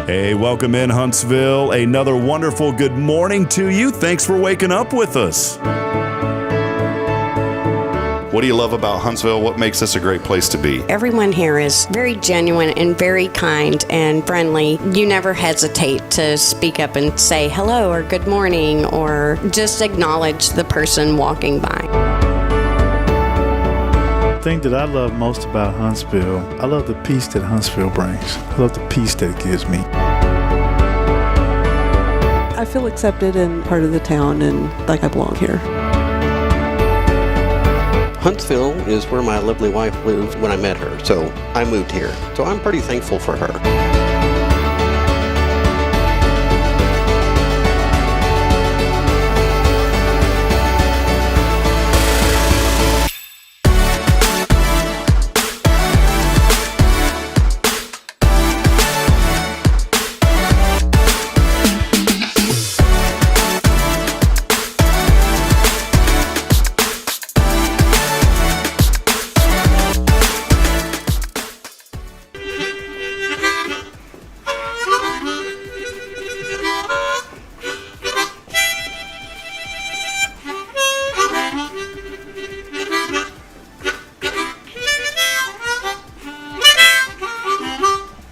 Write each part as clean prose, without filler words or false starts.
Hey, welcome in Huntsville. Another wonderful good morning to you. Thanks for waking up with us. What do you love about Huntsville? What makes this a great place to be? Everyone here is very genuine and very kind and friendly. You never hesitate to speak up and say hello or good morning or just acknowledge the person walking by. The thing that I love most about Huntsville, I love the peace that Huntsville brings. I love the peace that it gives me. I feel accepted and part of the town and like I belong here. Huntsville is where my lovely wife lived when I met her, so I moved here. So I'm pretty thankful for her.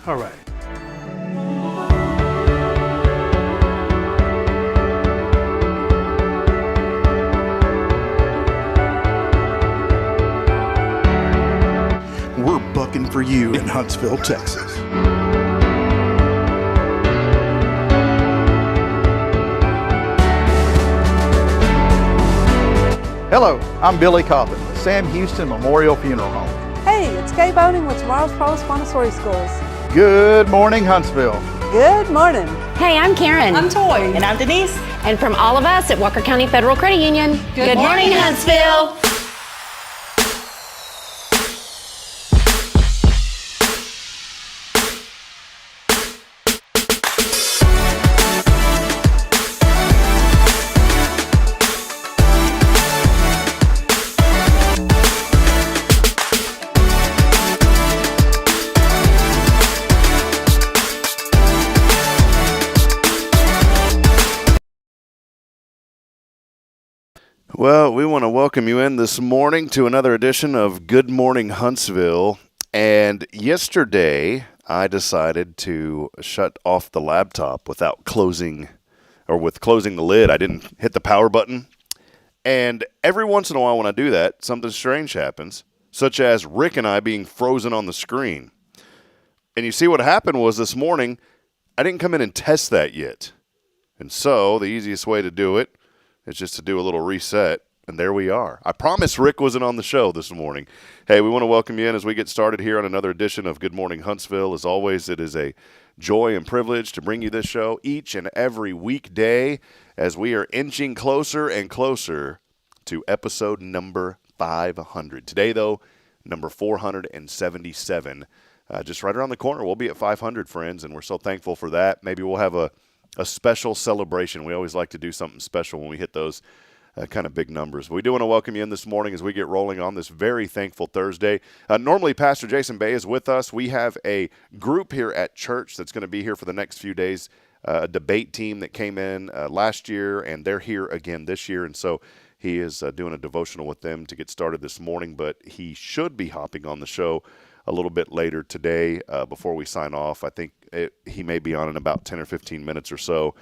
All right. We're bucking for you in Huntsville, Texas. Hello, I'm Billy Coppin with Sam Houston Memorial Funeral Home. Hey, it's Kay Boning with Tomorrow's Pros Montessori Schools. Good morning, Huntsville. Good morning. Hey, I'm Karen. I'm Toy. And I'm Denise. And from all of us at Walker County Federal Credit Union, good morning, Huntsville. Well, we want to welcome you in this morning to another edition of Good Morning Huntsville. And yesterday, I decided to shut off the laptop without closing the lid. I didn't hit the power button. And every once in a while when I do that, something strange happens, such as Rick and I being frozen on the screen. And you see what happened was this morning, I didn't come in and test that yet. And so the easiest way to do it is just to do a little reset, and there we are. I promise Rick wasn't on the show this morning. Hey, we want to welcome you in as we get started here on another edition of Good Morning Huntsville. As always, it is a joy and privilege to bring you this show each and every weekday as we are inching closer and closer to episode number 500. Today, though, number 477. Just right around the corner. We'll be at 500, friends, and we're so thankful for that. Maybe we'll have a special celebration. We always like to do something special when we hit those kind of big numbers. We do want to welcome you in this morning as we get rolling on this very thankful Thursday. Normally, Pastor Jason Bay is with us. We have a group here at church that's going to be here for the next few days, a debate team that came in last year, and they're here again this year. And so he is doing a devotional with them to get started this morning, but he should be hopping on the show a little bit later today before we sign off. I think he may be on in about 10 or 15 minutes or so.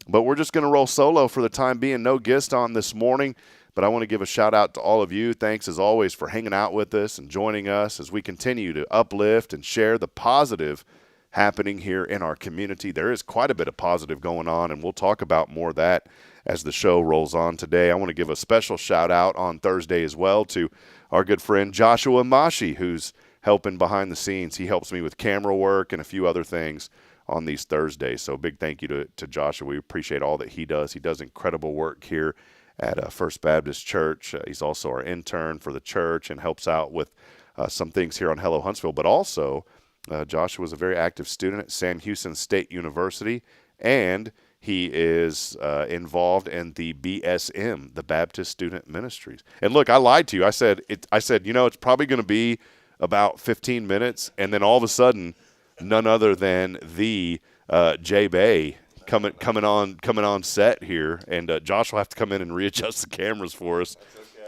But we're just going to roll solo for the time being. No guest on this morning, but I want to give a shout out to all of you. Thanks as always for hanging out with us and joining us as we continue to uplift and share the positive happening here in our community. There is quite a bit of positive going on, and we'll talk about more of that as the show rolls on today. I want to give a special shout out on Thursday as well to our good friend Joshua Mashi, who's helping behind the scenes. He helps me with camera work and a few other things on these Thursdays. So big thank you to Joshua. We appreciate all that he does. He does incredible work here at First Baptist Church. He's also our intern for the church and helps out with some things here on Hello Huntsville. But also, Joshua is a very active student at Sam Houston State University, and he is involved in the BSM, the Baptist Student Ministries. And look, I lied to you. I said, it's probably going to be about 15 minutes, and then all of a sudden, none other than the Jay Bay coming on set here, and Josh will have to come in and readjust the cameras for us.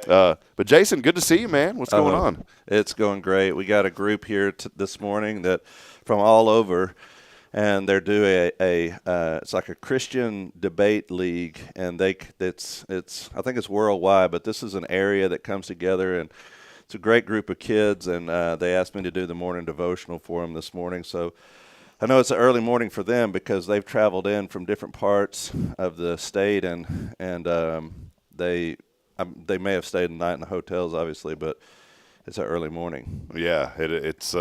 But Jason, good to see you, man. What's going on? It's going great. We got a group here this morning that from all over, and they're doing it's like a Christian debate league, and it's I think it's worldwide, but this is an area that comes together, and it's a great group of kids, and they asked me to do the morning devotional for them this morning. So I know it's an early morning for them because they've traveled in from different parts of the state, and they may have stayed the night in the hotels, obviously, but it's an early morning. Yeah, it's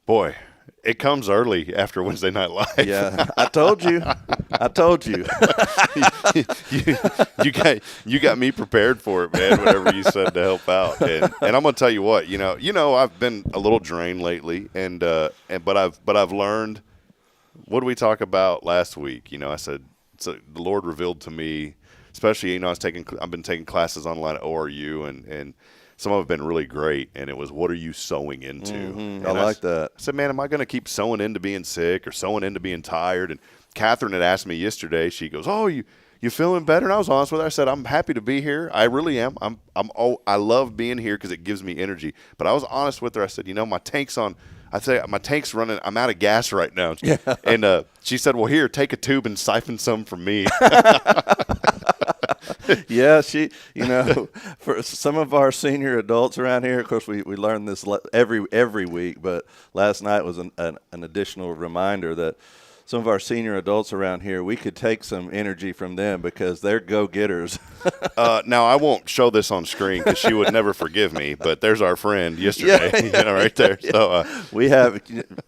boy, it comes early after Wednesday Night Live. Yeah, I told you. you got me prepared for it, man. Whatever you said to help out, and I'm gonna tell you what, you know, I've been a little drained lately, but I've learned. What did we talk about last week? You know, I said the Lord revealed to me. Especially, you know, I've been taking classes online at ORU, and some of them have been really great. And it was, what are you sowing into? Mm-hmm. I like that. I said, man, am I going to keep sowing into being sick or sowing into being tired? And Catherine had asked me yesterday. She goes, "Oh, you feeling better?" And I was honest with her. I said, "I'm happy to be here. I really am. I love being here because it gives me energy." But I was honest with her. I said, "You know, my tank's running. I'm out of gas right now." Yeah. And she said, "Well, here, take a tube and siphon some from me." Yeah, for some of our senior adults around here, of course, we learn this every week, but last night was an additional reminder that some of our senior adults around here, we could take some energy from them because they're go-getters. Now, I won't show this on screen because she would never forgive me, but there's our friend yesterday, right there. Yeah. So we have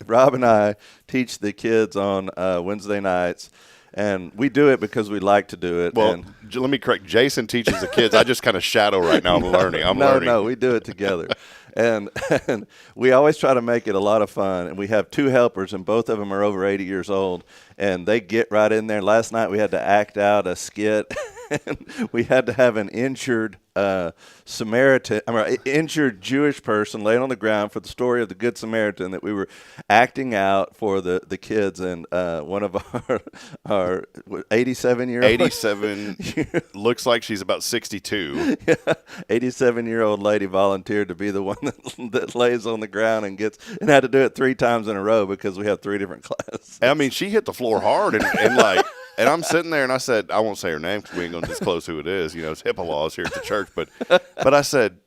Rob and I teach the kids on Wednesday nights. And we do it because we like to do it. Well, let me correct. Jason teaches the kids. I just kind of shadow right now. I'm learning. No, we do it together. and we always try to make it a lot of fun. And we have two helpers, and both of them are over 80 years old. And they get right in there. Last night we had to act out a skit. And we had to have an injured injured Jewish person laid on the ground for the story of the Good Samaritan that we were acting out for the kids. And one of our 87 looks like she's about 62. 87-year-old lady volunteered to be the one that lays on the ground and had to do it 3 times in a row because we have 3 different classes. I mean, she hit the floor hard and like. And I'm sitting there, and I said, I won't say her name because we ain't going to disclose who it is. You know, it's HIPAA laws here at the church. But I said,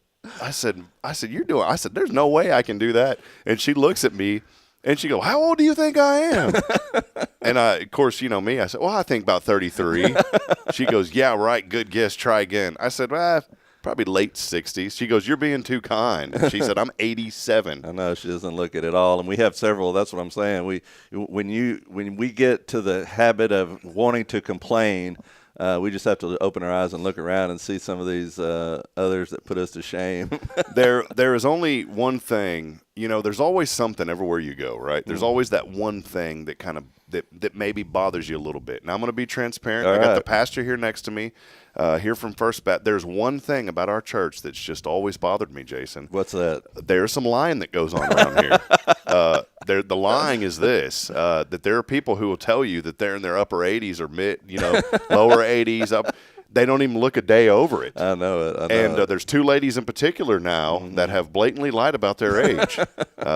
you're doing. I said, there's no way I can do that. And she looks at me, and she goes, "How old do you think I am?" And of course, you know me. I said, "Well, I think about 33." She goes, "Yeah, right. Good guess. Try again." I said, "Well, probably late 60s. She goes, "You're being too kind." And she said, "I'm 87. I know, she doesn't look it at all. And we have several. That's what I'm saying. When we get to the habit of wanting to complain, we just have to open our eyes and look around and see some of these others that put us to shame. There is only one thing. You know, there's always something everywhere you go, right? There's always that one thing that kind of that maybe bothers you a little bit. And I'm going to be transparent. I got the pastor here next to me. Here from First Bat, there's one thing about our church that's just always bothered me, Jason. What's that? There's some lying that goes on around here. The lying is this: that there are people who will tell you that they're in their upper 80s or lower 80s. They don't even look a day over it. I know it. And there's 2 ladies in particular now that have blatantly lied about their age.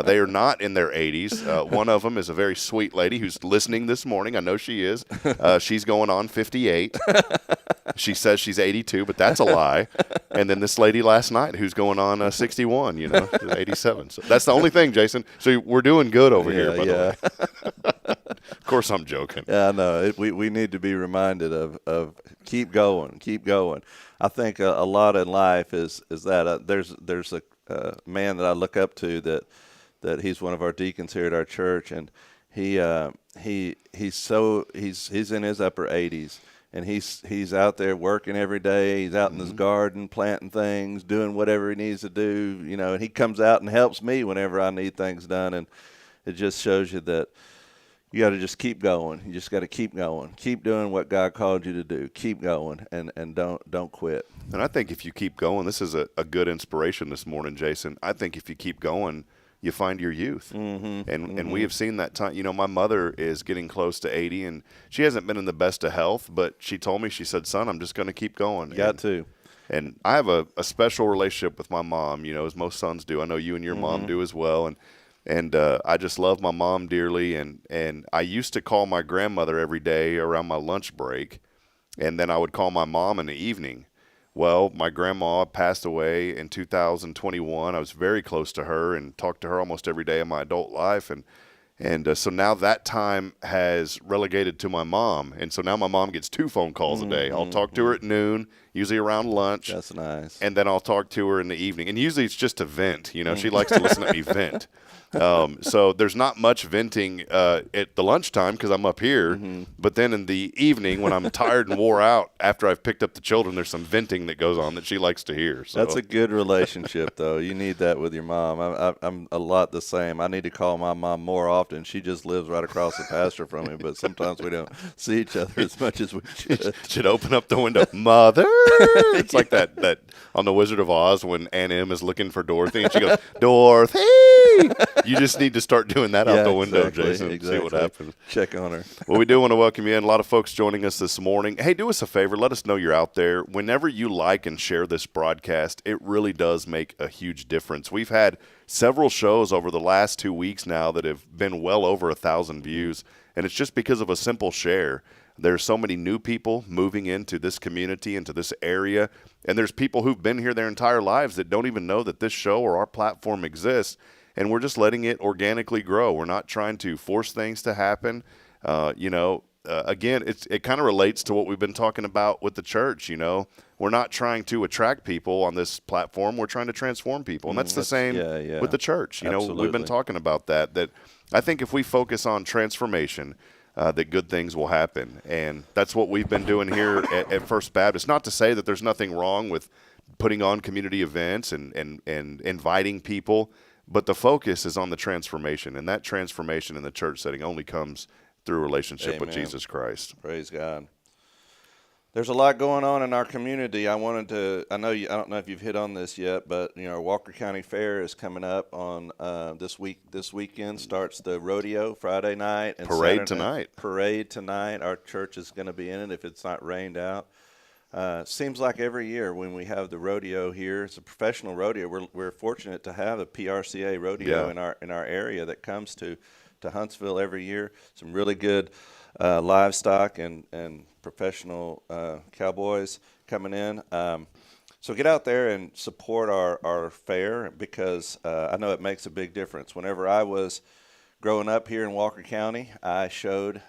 They are not in their 80s. One of them is a very sweet lady who's listening this morning. I know she is. She's going on 58. She says she's 82, but that's a lie. And then this lady last night who's going on 61, 87. So that's the only thing, Jason. So we're doing good over here, by the way. Of course, I'm joking. Yeah, I know. We need to be reminded of keep going. I think a lot in life is that there's a man that I look up to that he's one of our deacons here at our church, and he's in his upper 80s. And he's out there working every day. He's out in his garden planting things, doing whatever he needs to do, and he comes out and helps me whenever I need things done. And it just shows you that you got to just keep going. You just got to keep going. Keep doing what God called you to do. Keep going and don't quit. And I think if you keep going, this is a good inspiration this morning, Jason. I think if you keep going, you find your youth. And we have seen that time. My mother is getting close to 80, and she hasn't been in the best of health, but she told me, she said, son, I'm just going to keep going. Got to. And I have a special relationship with my mom, as most sons do. I know you and your mom do as well. And I just love my mom dearly. And I used to call my grandmother every day around my lunch break, and then I would call my mom in the evening. Well, my grandma passed away in 2021. I was very close to her and talked to her almost every day of my adult life. And so now that time has relegated to my mom. And so now my mom gets 2 phone calls a day. I'll talk to her at noon, usually around lunch. That's nice. And then I'll talk to her in the evening. And usually it's just a vent. She likes to listen to me vent. So there's not much venting at the lunchtime because I'm up here. But then in the evening when I'm tired and wore out after I've picked up the children, there's some venting that goes on that she likes to hear. So that's a good relationship, though. You need that with your mom. I'm a lot the same. I need to call my mom more often. She just lives right across the pasture from me, but sometimes we don't see each other as much as we should. Should open up the window. Mother! It's like that on The Wizard of Oz when Aunt Em is looking for Dorothy, and she goes, Dorothy! You just need to start doing that out the window, Jason. Exactly. See what happens. Check on her. Well, we do want to welcome you in. A lot of folks joining us this morning. Hey, do us a favor. Let us know you're out there. Whenever you like and share this broadcast, it really does make a huge difference. We've had several shows over the last 2 weeks now that have been well over 1,000 views, and it's just because of a simple share. There's so many new people moving into this community, into this area, and there's people who've been here their entire lives that don't even know that this show or our platform exists. And we're just letting it organically grow. We're not trying to force things to happen. Again, it kind of relates to what we've been talking about with the church. We're not trying to attract people on this platform. We're trying to transform people. And that's the same with the church. We've been talking about that I think if we focus on transformation, that good things will happen. And that's what we've been doing here at First Baptist. Not to say that there's nothing wrong with putting on community events and inviting people, but the focus is on the transformation, and that transformation in the church setting only comes through a relationship with Jesus Christ. Praise God. There's a lot going on in our community. I don't know if you've hit on this yet, but our Walker County Fair is coming up on this weekend. Starts the rodeo Friday night and Parade Saturday. tonight. Parade tonight. Our church is going to be in it if it's not rained out. Seems like every year when we have the rodeo here, it's a professional rodeo. We're fortunate to have a PRCA rodeo in our area that comes to Huntsville every year. Some really good livestock and professional cowboys coming in. So get out there and support our fair because I know it makes a big difference. Whenever I was growing up here in Walker County, I showed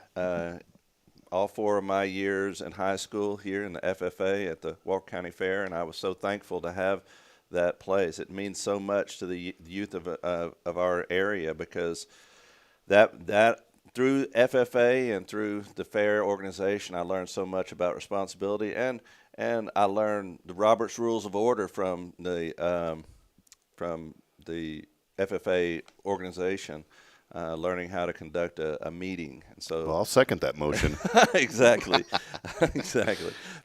all 4 of my years in high school here in the FFA at the Walker County Fair, and I was so thankful to have that place. It means so much to the youth of our area because that through FFA and through the fair organization, I learned so much about responsibility, and I learned the Robert's Rules of Order from the FFA organization. Learning how to conduct a meeting, and so I'll second that motion. Exactly.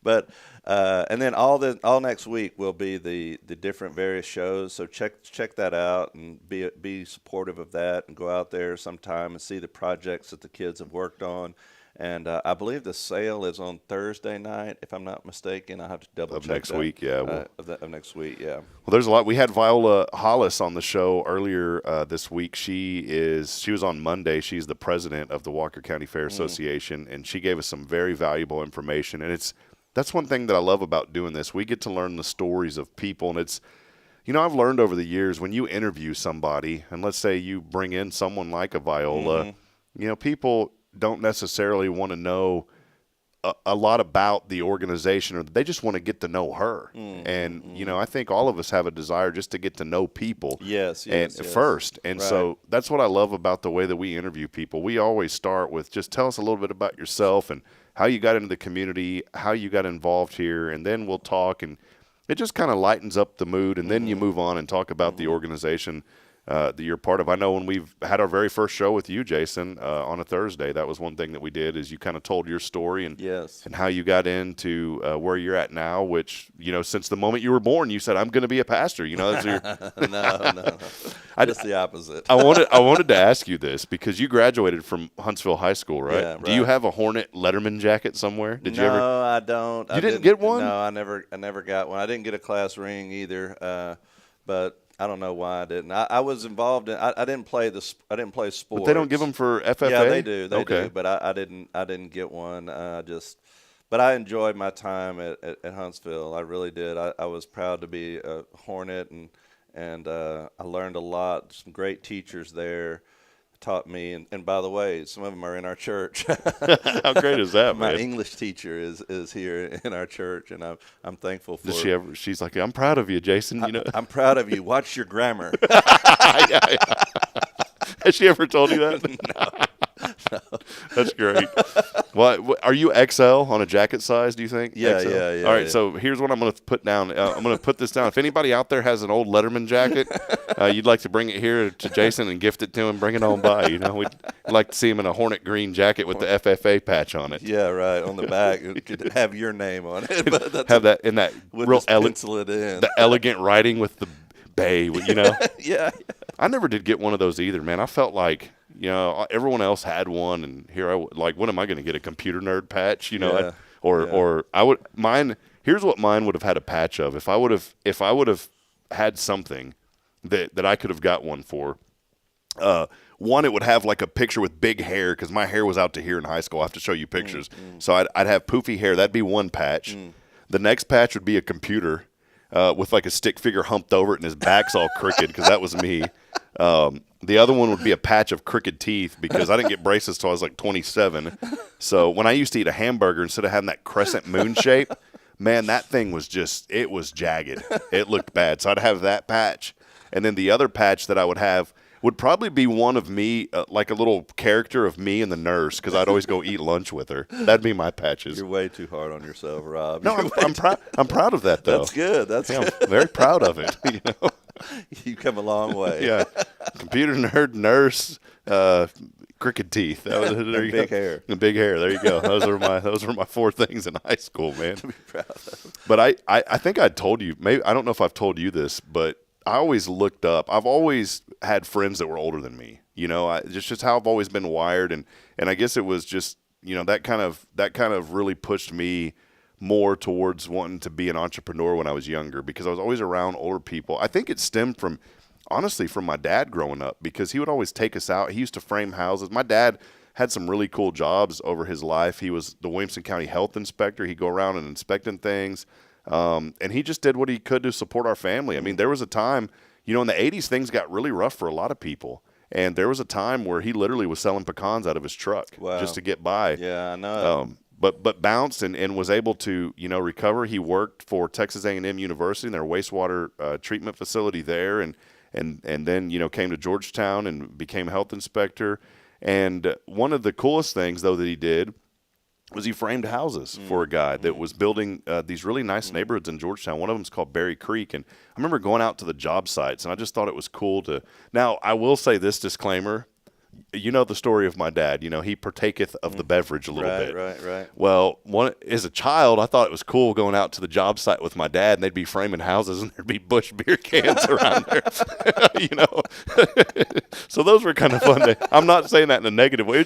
But and then all next week will be the different various shows. So check that out and be supportive of that, and go out there sometime and see the projects that the kids have worked on. And I believe the sale is on Thursday night, if I'm not mistaken. I'll have to double check next week, yeah. Of next week, yeah. Well, there's a lot. We had Viola Hollis on the show earlier this week. She was on Monday. She's the president of the Walker County Fair Association, and she gave us some very valuable information. And that's one thing that I love about doing this. We get to learn the stories of people, and it's, I've learned over the years when you interview somebody, and let's say you bring in someone like a Viola, people don't necessarily want to know a lot about the organization, or they just want to get to know her. And, I think all of us have a desire just to get to know people first. And so that's what I love about the way that we interview people. We always start with just tell us a little bit about yourself and how you got into the community, how you got involved here, and then we'll talk. And it just kind of lightens up the mood, and then you move on and talk about the organization that you're part of. I know when we've had our very first show with you, Jason, on a Thursday, that was one thing that we did is you kind of told your story and how you got into where you're at now, which, since the moment you were born, you said, I'm going to be a pastor. That's your No. Just the opposite. I wanted to ask you this because you graduated from Huntsville High School, right? Yeah, right. Do you have a Hornet Letterman jacket somewhere? Did you ever? No, I don't. You didn't get one? No, I never got one. I didn't get a class ring either. But I don't know why I didn't. I was involved in. I didn't play sports. But they don't give them for FFA. Yeah, they do. They okay. do. But I didn't get one. But I enjoyed my time at Huntsville. I really did. I was proud to be a Hornet, and I learned a lot. Some great teachers there taught me. And by the way, some of them are in our church. How great is that, My man? English teacher is here in our church, and I'm thankful for. Does she's like, I'm proud of you, Jason. I'm proud of you. Watch your grammar. yeah. Has she ever told you that? No. That's great. Well, are you XL on a jacket size, do you think? Yeah, XL? yeah. All right, so here's what I'm going to put down. I'm going to put this down. If anybody out there has an old Letterman jacket, you'd like to bring it here to Jason and gift it to him, bring it on by. We'd like to see him in a Hornet green jacket with the FFA patch on it. Yeah, right. On the back, it could have your name on it. But have that in that real pencil it in. The elegant writing with the bay, Yeah. I never did get one of those either, man. I felt like, everyone else had one, and here what am I going to get, a computer nerd patch, Yeah. or I would mine. Here's what mine would have had a patch of. If I would have had something that I could have got one for. One, it would have like a picture with big hair because my hair was out to here in high school. I have to show you pictures. So I'd have poofy hair. That'd be one patch. The next patch would be a computer with like a stick figure humped over it and his back's all crooked because that was me. The other one would be a patch of crooked teeth because I didn't get braces till I was like 27. So when I used to eat a hamburger, instead of having that crescent moon shape, man, that thing was it was jagged. It looked bad. So I'd have that patch. And then the other patch that I would have would probably be one of me, like a little character of me and the nurse, because I'd always go eat lunch with her. That'd be my patches. You're way too hard on yourself, Rob. No, I'm proud of that, though. That's good. I'm very proud of it. You've come a long way. Yeah. Computer nerd, nurse, crooked teeth. Big hair. And big hair. There you go. Those were my four things in high school, man. To be proud of. But I think I told you, maybe I don't know if I've told you this, but I always looked up. I've always had friends that were older than me. Just how I've always been wired, and I guess it was just that kind of really pushed me more towards wanting to be an entrepreneur when I was younger because I was always around older people. I think it stemmed from my dad growing up because he would always take us out. He used to frame houses. My dad had some really cool jobs over his life. He was the Williamson County Health Inspector. He'd go around and inspecting things. And he just did what he could to support our family. I mean, there was a time, in the 80s, things got really rough for a lot of people. And there was a time where he literally was selling pecans out of his truck just to get by. Yeah, I know. But bounced and was able to, recover. He worked for Texas A&M University in their wastewater treatment facility there. And then, came to Georgetown and became a health inspector. And one of the coolest things, though, that he did was he framed houses for a guy that was building these really nice neighborhoods in Georgetown. One of them is called Berry Creek. And I remember going out to the job sites, and I just thought it was cool to – now, I will say this disclaimer. You know the story of my dad. He partaketh of the beverage a little bit. Right. Well, as a child, I thought it was cool going out to the job site with my dad, and they'd be framing houses, and there'd be Busch beer cans around there. So those were kind of fun. I'm not saying that in a negative way.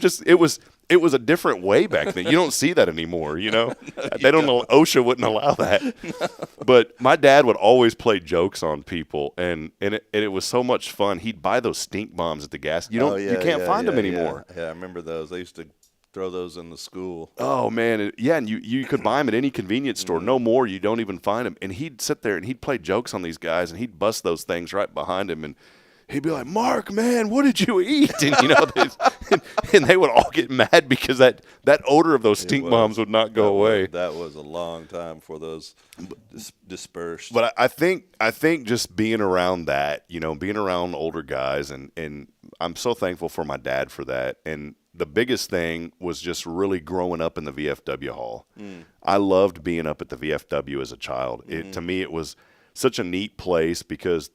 It was a different way back then. You don't see that anymore. They don't know. OSHA wouldn't allow that. No. But my dad would always play jokes on people, and it was so much fun. He'd buy those stink bombs at the gas. You can't find them anymore. Yeah, I remember those. They used to throw those in the school. Oh, man. And you could buy them at any convenience store. No more, you don't even find them. And he'd sit there and he'd play jokes on these guys, and he'd bust those things right behind him. And he'd be like, Mark, man, what did you eat? And, and they would all get mad because that odor of those stink bombs would not go away. That was a long time before those dispersed. But I think just being around that, being around older guys, and I'm so thankful for my dad for that. And the biggest thing was just really growing up in the VFW hall. I loved being up at the VFW as a child. To me, it was such a neat place because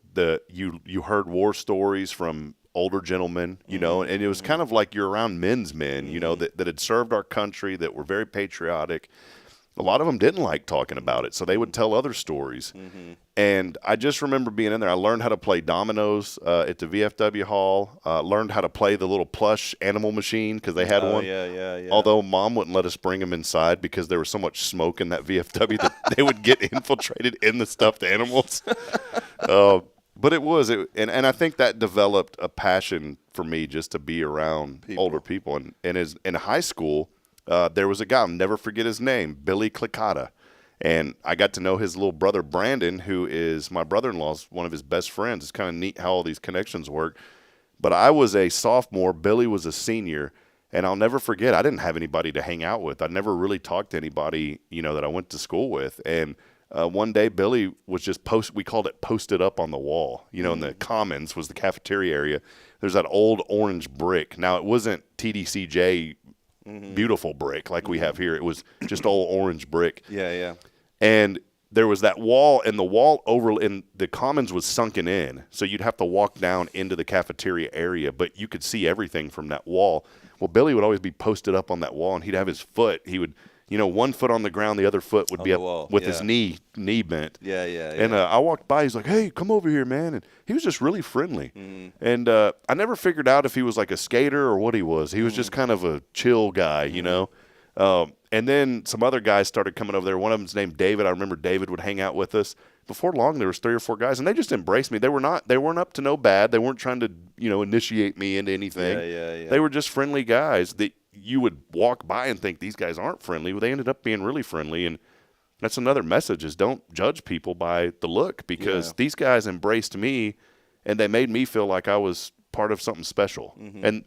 you heard war stories from older gentlemen, you know, and it was kind of like you're around men's men, you know, that had served our country, that were very patriotic. A lot of them didn't like talking about it, so they would tell other stories. And I just remember being in there. I learned how to play dominoes at the VFW hall, learned how to play the little plush animal machine because they had one. Yeah. Although Mom wouldn't let us bring them inside because there was so much smoke in that VFW that they would get infiltrated in the stuffed animals. But and I think that developed a passion for me just to be around older people. And in high school, there was a guy, I'll never forget his name, Billy Clicata. And I got to know his little brother, Brandon, who is my brother-in-law's one of his best friends. It's kind of neat how all these connections work. But I was a sophomore. Billy was a senior. And I'll never forget, I didn't have anybody to hang out with. I never really talked to anybody, you know, that I went to school with. And one day, Billy was just we called it posted up on the wall. You know, in the commons was the cafeteria area. There's that old orange brick. Now, it wasn't TDCJ beautiful brick like we have here. It was just old orange brick. Yeah. And there was that wall, and the wall over in the commons was sunken in. So you'd have to walk down into the cafeteria area, but you could see everything from that wall. Well, Billy would always be posted up on that wall, and he'd have his foot. He would, you know, one foot on the ground, the other foot would be up with his knee bent. Yeah. And I walked by. He's like, "Hey, come over here, man." And he was just really friendly. And I never figured out if he was like a skater or what he was. He was just kind of a chill guy, you know. And then some other guys started coming over there. One of them's named David. I remember David would hang out with us. Before long, there was 3 or 4 guys, and they just embraced me. They weren't up to no bad. They weren't trying to, you know, initiate me into anything. Yeah. They were just friendly guys that you would walk by and think these guys aren't friendly. Well, they ended up being really friendly, and that's another message is don't judge people by the look because these guys embraced me, and they made me feel like I was part of something special. And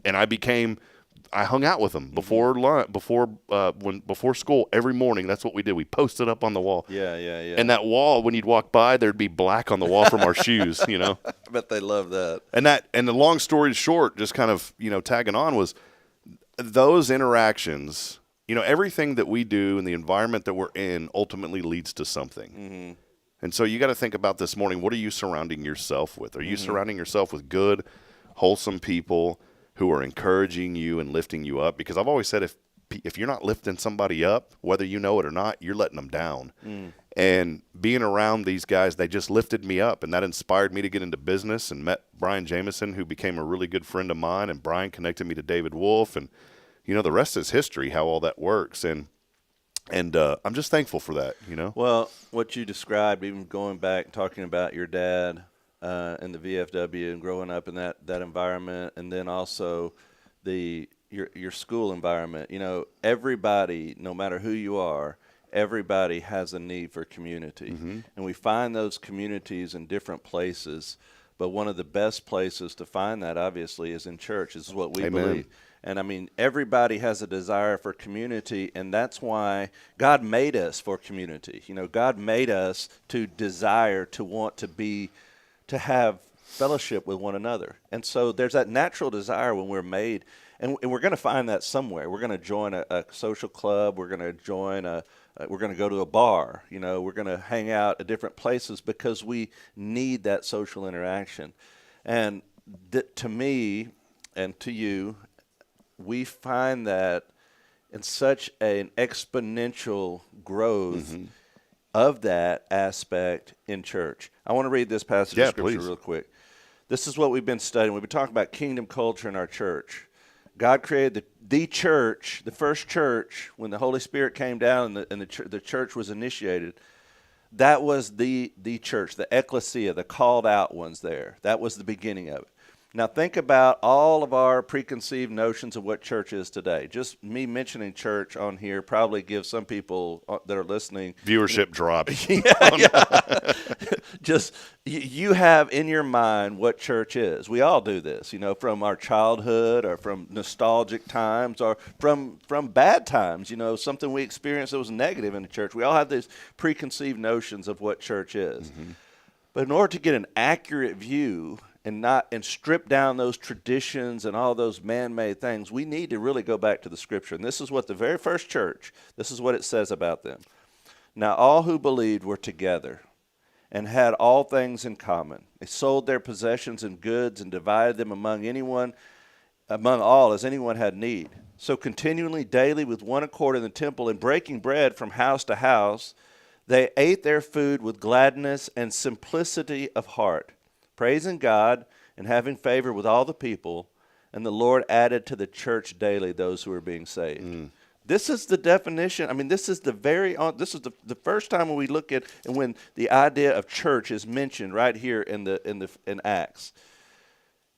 I hung out with them before lunch, before school every morning. That's what we did. We posted up on the wall. Yeah. And that wall, when you'd walk by, there'd be black on the wall from our shoes, you know. I bet they love that. And the long story short, just kind of, you know, tagging on was those interactions, you know, everything that we do and the environment that we're in ultimately leads to something. And so you got to think about this morning, what are you surrounding yourself with? Are you surrounding yourself with good, wholesome people who are encouraging you and lifting you up? Because I've always said if you're not lifting somebody up, whether you know it or not, you're letting them down. And being around these guys, they just lifted me up, and that inspired me to get into business and met Brian Jameson, who became a really good friend of mine, and Brian connected me to David Wolf, and, you know, the rest is history, how all that works. And I'm just thankful for that, you know. Well, what you described, even going back, talking about your dad in the VFW and growing up in that environment, and then also your school environment. You know, everybody, no matter who you are, everybody has a need for community. And we find those communities in different places, but one of the best places to find that, obviously, is in church. This is what we believe. And, I mean, everybody has a desire for community, and that's why God made us for community. You know, God made us to desire, to want to have fellowship with one another. And so there's that natural desire when we're made, and we're going to find that somewhere. We're going to join a social club. We're going to join we're going to go to a bar. You know, we're going to hang out at different places because we need that social interaction. And to me and to you, we find that in such an exponential growth of that aspect in church. I want to read this passage of Scripture real quick. This is what we've been studying. We've been talking about kingdom culture in our church. God created the church, the first church, when the Holy Spirit came down and the church was initiated. That was the church, the ecclesia, the called out ones there. That was the beginning of it. Now think about all of our preconceived notions of what church is today. Just me mentioning church on here probably gives some people that are listening viewership drop. Just you have in your mind what church is. We all do this, you know, from our childhood or from nostalgic times or from bad times, you know, something we experienced that was negative in the church. We all have these preconceived notions of what church is. But in order to get an accurate view and strip down those traditions and all those man-made things, we need to really go back to the Scripture. And this is what the very first church, this is what it says about them. Now all who believed were together and had all things in common. They sold their possessions and goods and divided them among all as anyone had need. So continually, daily, with one accord in the temple and breaking bread from house to house, they ate their food with gladness and simplicity of heart, praising God and having favor with all the people. And the Lord added to the church daily those who were being saved. This is the definition. I mean, this is the first time when we look at and when the idea of church is mentioned right here in Acts.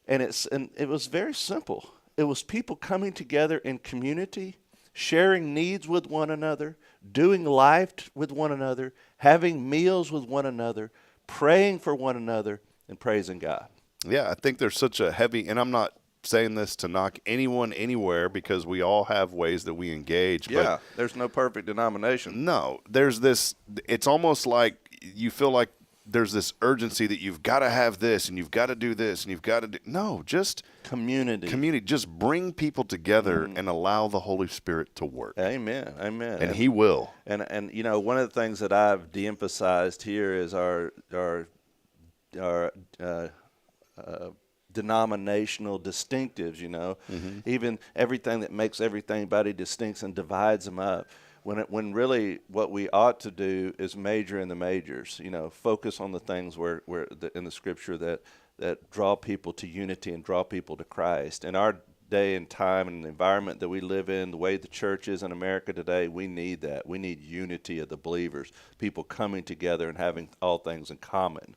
And it was very simple. It was people coming together in community, sharing needs with one another, doing life with one another, having meals with one another, praying for one another, and praising God. Yeah, I think there's such a heavy, and I'm not saying this to knock anyone anywhere because we all have ways that we engage. Yeah, but there's no perfect denomination. No, there's this, it's almost like you feel like there's this urgency that you've got to have this and you've got to do this and you've got to do, no, just community, just bring people together and allow the Holy Spirit to work. Amen. And He will. And you know, one of the things that I've de-emphasized here is our denominational distinctives, you know, even everything that makes everybody distinct and divides them up. When really what we ought to do is major in the majors, you know, focus on the things where in the Scripture that draw people to unity and draw people to Christ. In our day and time and the environment that we live in, the way the church is in America today, we need that. We need unity of the believers, people coming together and having all things in common.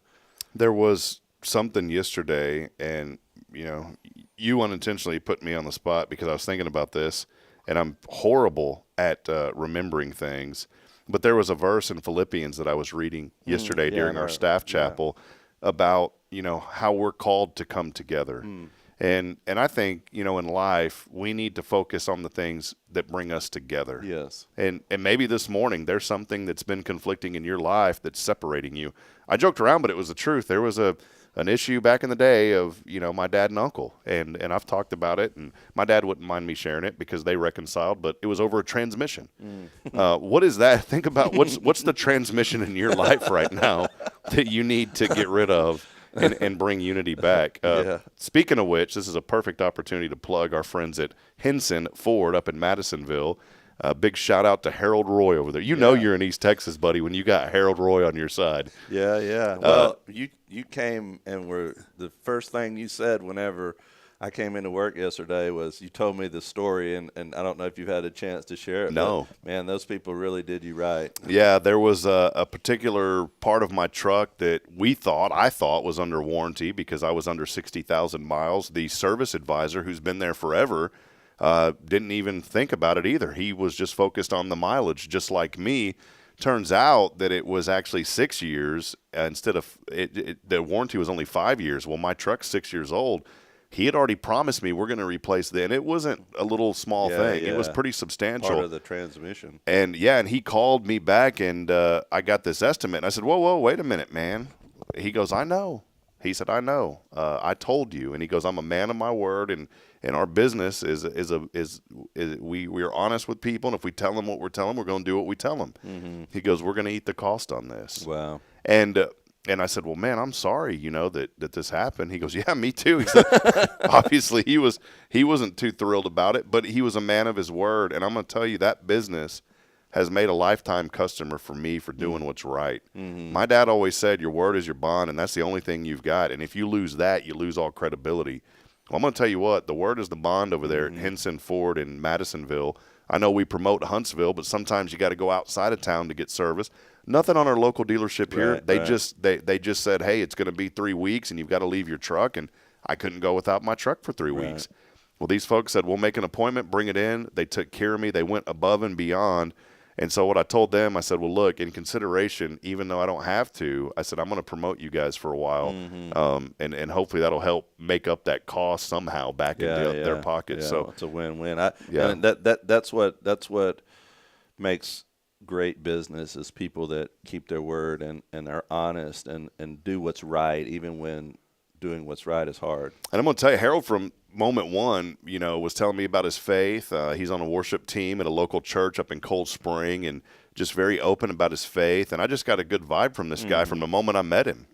There was something yesterday, and you know, you unintentionally put me on the spot because I was thinking about this, and I'm horrible at remembering things. But there was a verse in Philippians that I was reading yesterday during our staff chapel about, you know, how we're called to come together. And I think, you know, in life, we need to focus on the things that bring us together. Yes. And maybe this morning there's something that's been conflicting in your life that's separating you. I joked around, but it was the truth. There was an issue back in the day of, you know, my dad and uncle. And I've talked about it, and my dad wouldn't mind me sharing it because they reconciled, but it was over a transmission. What is that? Think about what's the transmission in your life right now that you need to get rid of and bring unity back. Speaking of which, this is a perfect opportunity to plug our friends at Henson Ford up in Madisonville. Big shout out to Harold Roy over there. You know you're in East Texas, buddy, when you got Harold Roy on your side. Yeah. Well, you came and were the first thing you said whenever I came into work yesterday was you told me the story, and I don't know if you've had a chance to share it. No. But, man, those people really did you right. Yeah, there was a particular part of my truck that I thought was under warranty because I was under 60,000 miles. The service advisor, who's been there forever, didn't even think about it either. He was just focused on the mileage, just like me. Turns out that it was actually 6 years instead of the warranty was only 5 years. Well, my truck's 6 years old. He had already promised me we're going to replace that, and it wasn't a little small thing. It was pretty substantial. Part of the transmission. And he called me back, and I got this estimate. And I said, whoa, wait a minute, man. He goes, I know. He said, I know. I told you. And he goes, I'm a man of my word, and our business is we are honest with people, and if we tell them what we're telling them, we're going to do what we tell them. He goes, we're going to eat the cost on this. Wow. And I said, well, man, I'm sorry, you know, that this happened. He goes, yeah, me too. He said, obviously he wasn't too thrilled about it, but he was a man of his word. And I'm going to tell you, that business has made a lifetime customer for me for doing what's right. My dad always said, your word is your bond, and that's the only thing you've got. And if you lose that, you lose all credibility. Well, I'm going to tell you what, the word is the bond over there at Henson Ford in Madisonville. I know we promote Huntsville, but sometimes you got to go outside of town to get service. Nothing on our local dealership here. They just said, hey, it's going to be 3 weeks and you've got to leave your truck. And I couldn't go without my truck for 3 weeks. Well, these folks said, we'll make an appointment, bring it in. They took care of me. They went above and beyond. And so what I told them, I said, well, look, in consideration, even though I don't have to, I said, I'm going to promote you guys for a while. And hopefully that'll help make up that cost somehow back into their pockets. Yeah, so it's a win-win. And that's what makes great business is people that keep their word and are honest and do what's right, even when doing what's right is hard. And I'm going to tell you, Harold, from moment one, was telling me about his faith. He's on a worship team at a local church up in Cold Spring and just very open about his faith, and I just got a good vibe from this guy from the moment I met him,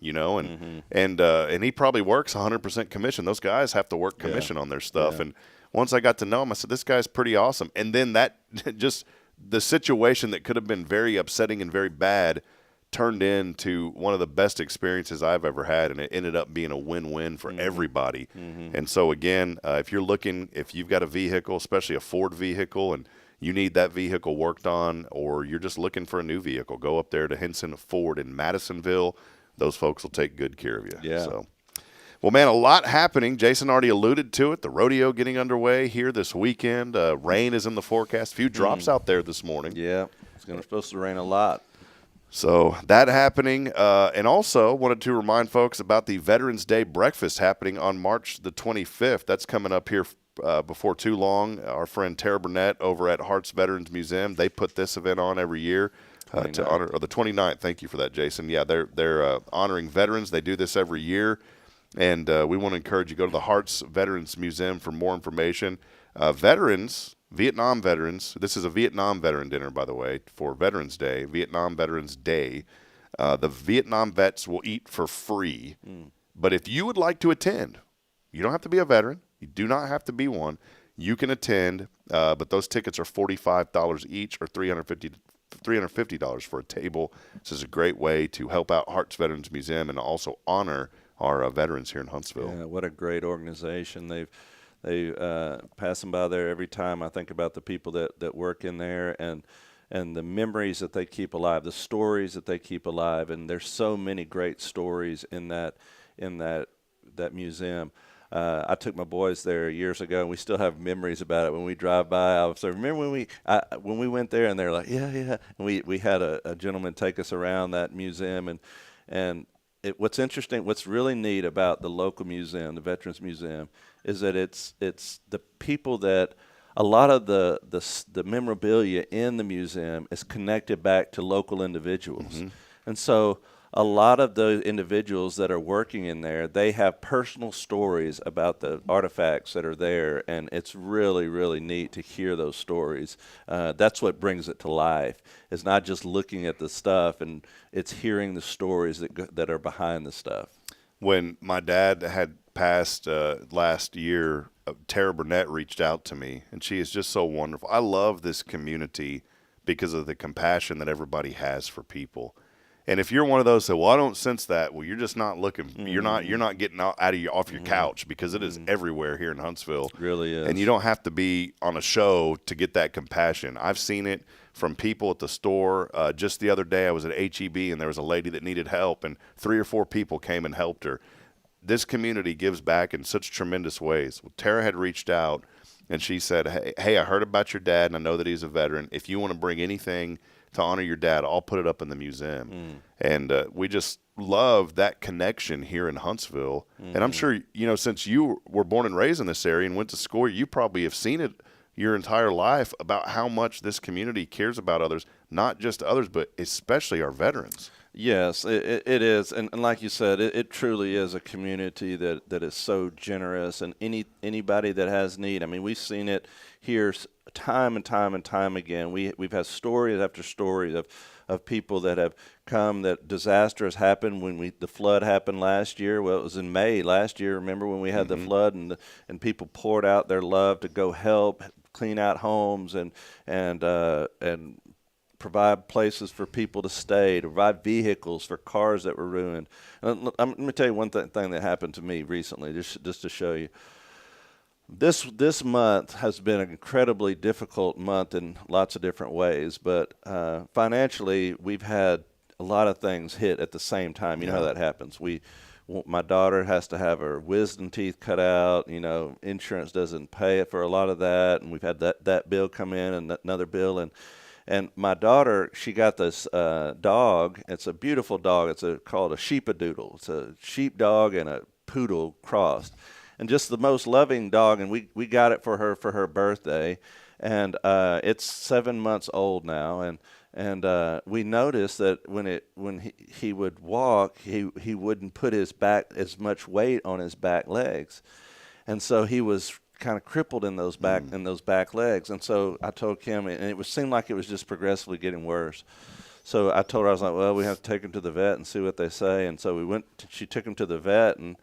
and he probably works 100% commission. Those guys have to work commission on their stuff, and once I got to know him, I said, this guy's pretty awesome. And then that just the situation that could have been very upsetting and very bad turned into one of the best experiences I've ever had, and it ended up being a win-win for everybody. And so again, if you've got a vehicle, especially a Ford vehicle, and you need that vehicle worked on, or you're just looking for a new vehicle, go up there to Henson Ford in Madisonville. Those folks will take good care of you. Yeah. So, well, man, a lot happening. Jason already alluded to it. The rodeo getting underway here this weekend. Rain is in the forecast. A few drops out there this morning. Yeah, it's supposed to rain a lot. So that happening. And also wanted to remind folks about the Veterans Day breakfast happening on March the 25th. That's coming up here before too long. Our friend Tara Burnett over at Hart's Veterans Museum, they put this event on every year to honor, or the 29th. Thank you for that, Jason. Yeah, they're honoring veterans. They do this every year. And we want to encourage you to go to the Hart's Veterans Museum for more information. Vietnam veterans, this is a Vietnam veteran dinner, by the way, for Veterans Day, Vietnam Veterans Day. The Vietnam vets will eat for free. But if you would like to attend, you don't have to be a veteran. You do not have to be one. You can attend, but those tickets are $45 each, or $350 for a table. This is a great way to help out Hart's Veterans Museum and also honor our veterans here in Huntsville. Yeah, what a great organization. They pass them by there every time. I think about the people that work in there and the memories that they keep alive, the stories that they keep alive, and there's so many great stories in that museum. I took my boys there years ago, and we still have memories about it. When we drive by, I was like, remember when we went there, and they're like, yeah. And we had a gentleman take us around that museum, and what's interesting, what's really neat about the local museum, the Veterans Museum, is that it's the people that a lot of the memorabilia in the museum is connected back to local individuals. And so a lot of the individuals that are working in there, they have personal stories about the artifacts that are there, and it's really, really neat to hear those stories. That's what brings it to life. It's not just looking at the stuff, and it's hearing the stories that are behind the stuff. When my dad had passed last year, Tara Burnett reached out to me, and she is just so wonderful. I love this community because of the compassion that everybody has for people. And if you're one of those that, well, I don't sense that, well, you're just not looking. You're not getting off your couch, because it is everywhere here in Huntsville. It really is. And you don't have to be on a show to get that compassion. I've seen it from people at the store. Just the other day, I was at HEB, and there was a lady that needed help, and 3 or 4 people came and helped her. This community gives back in such tremendous ways. Well, Tara had reached out, and she said, hey, I heard about your dad, and I know that he's a veteran. If you want to bring anything to honor your dad, I'll put it up in the museum. And we just love that connection here in Huntsville. And I'm sure, since you were born and raised in this area and went to school, you probably have seen it your entire life about how much this community cares about others, not just others, but especially our veterans. Yes, it is. And like you said, it truly is a community that is so generous, and anybody that has need. I mean, we've seen it here time and time and time again. We've had stories after stories of people that have come, that disaster has happened. When the flood happened last year, well, it was in May last year. Remember when we had the flood, and people poured out their love to go help clean out homes and provide places for people to stay, to provide vehicles for cars that were ruined. And let me tell you one thing that happened to me recently, just to show you. This month has been an incredibly difficult month in lots of different ways, but financially we've had a lot of things hit at the same time. You know how that happens. My daughter has to have her wisdom teeth cut out. Insurance doesn't pay for a lot of that, and we've had that bill come in and another bill. And my daughter, she got this dog. It's a beautiful dog. It's called a sheepadoodle. It's a sheepdog and a poodle crossed. And just the most loving dog, and we got it for her birthday, and it's 7 months old now, and we noticed that when he would walk, he wouldn't put as much weight on his back legs, and so he was kind of crippled in those back legs. And so I told Kim, and it seemed like it was just progressively getting worse. So I told her, I was like, well, we have to take him to the vet and see what they say. And so she took him to the vet, and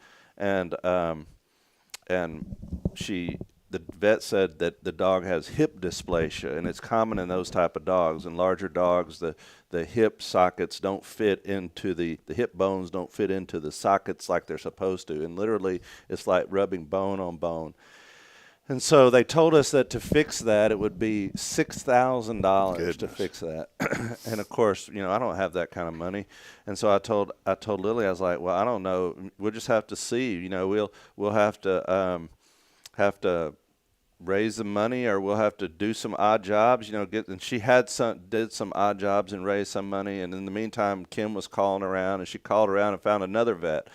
the vet said that the dog has hip dysplasia, and it's common in those type of dogs. In larger dogs, the hip sockets don't fit into the hip bones don't fit into the sockets like they're supposed to, and literally it's like rubbing bone on bone. And so they told us that to fix that, it would be $6,000 to fix that. And of course, I don't have that kind of money. And so I told Lily, I was like, well, I don't know. We'll just have to see. We'll have to raise the money, or we'll have to do some odd jobs. And she did some odd jobs and raised some money. And in the meantime, Kim was calling around, and she called around and found another vet.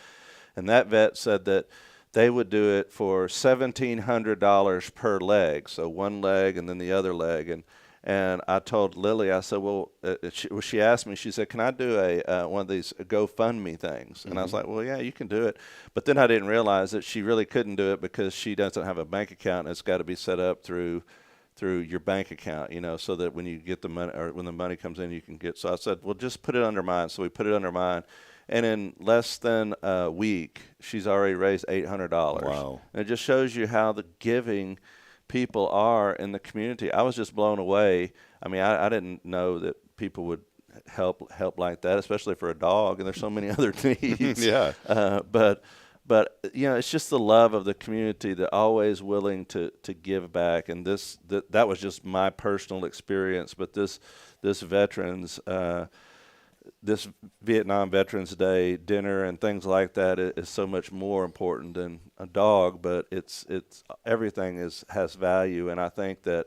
And that vet said that they would do it for $1,700 per leg, so one leg and then the other leg. And I told Lily, I said, well, she asked me, she said, can I do one of these GoFundMe things? And I was like, well, yeah, you can do it. But then I didn't realize that she really couldn't do it because she doesn't have a bank account, and it's got to be set up through your bank account, so that when you get the money, or when the money comes in, you can get. So I said, well, just put it under mine. So we put it under mine. And in less than a week, she's already raised $800. Wow. And it just shows you how the giving people are in the community. I was just blown away. I mean, I didn't know that people would help like that, especially for a dog, and there's so many other needs. Yeah. But it's just the love of the community, that always willing to give back. And that was just my personal experience. But this veterans this Vietnam Veterans Day dinner and things like that is so much more important than a dog, but it's everything has value, and I think that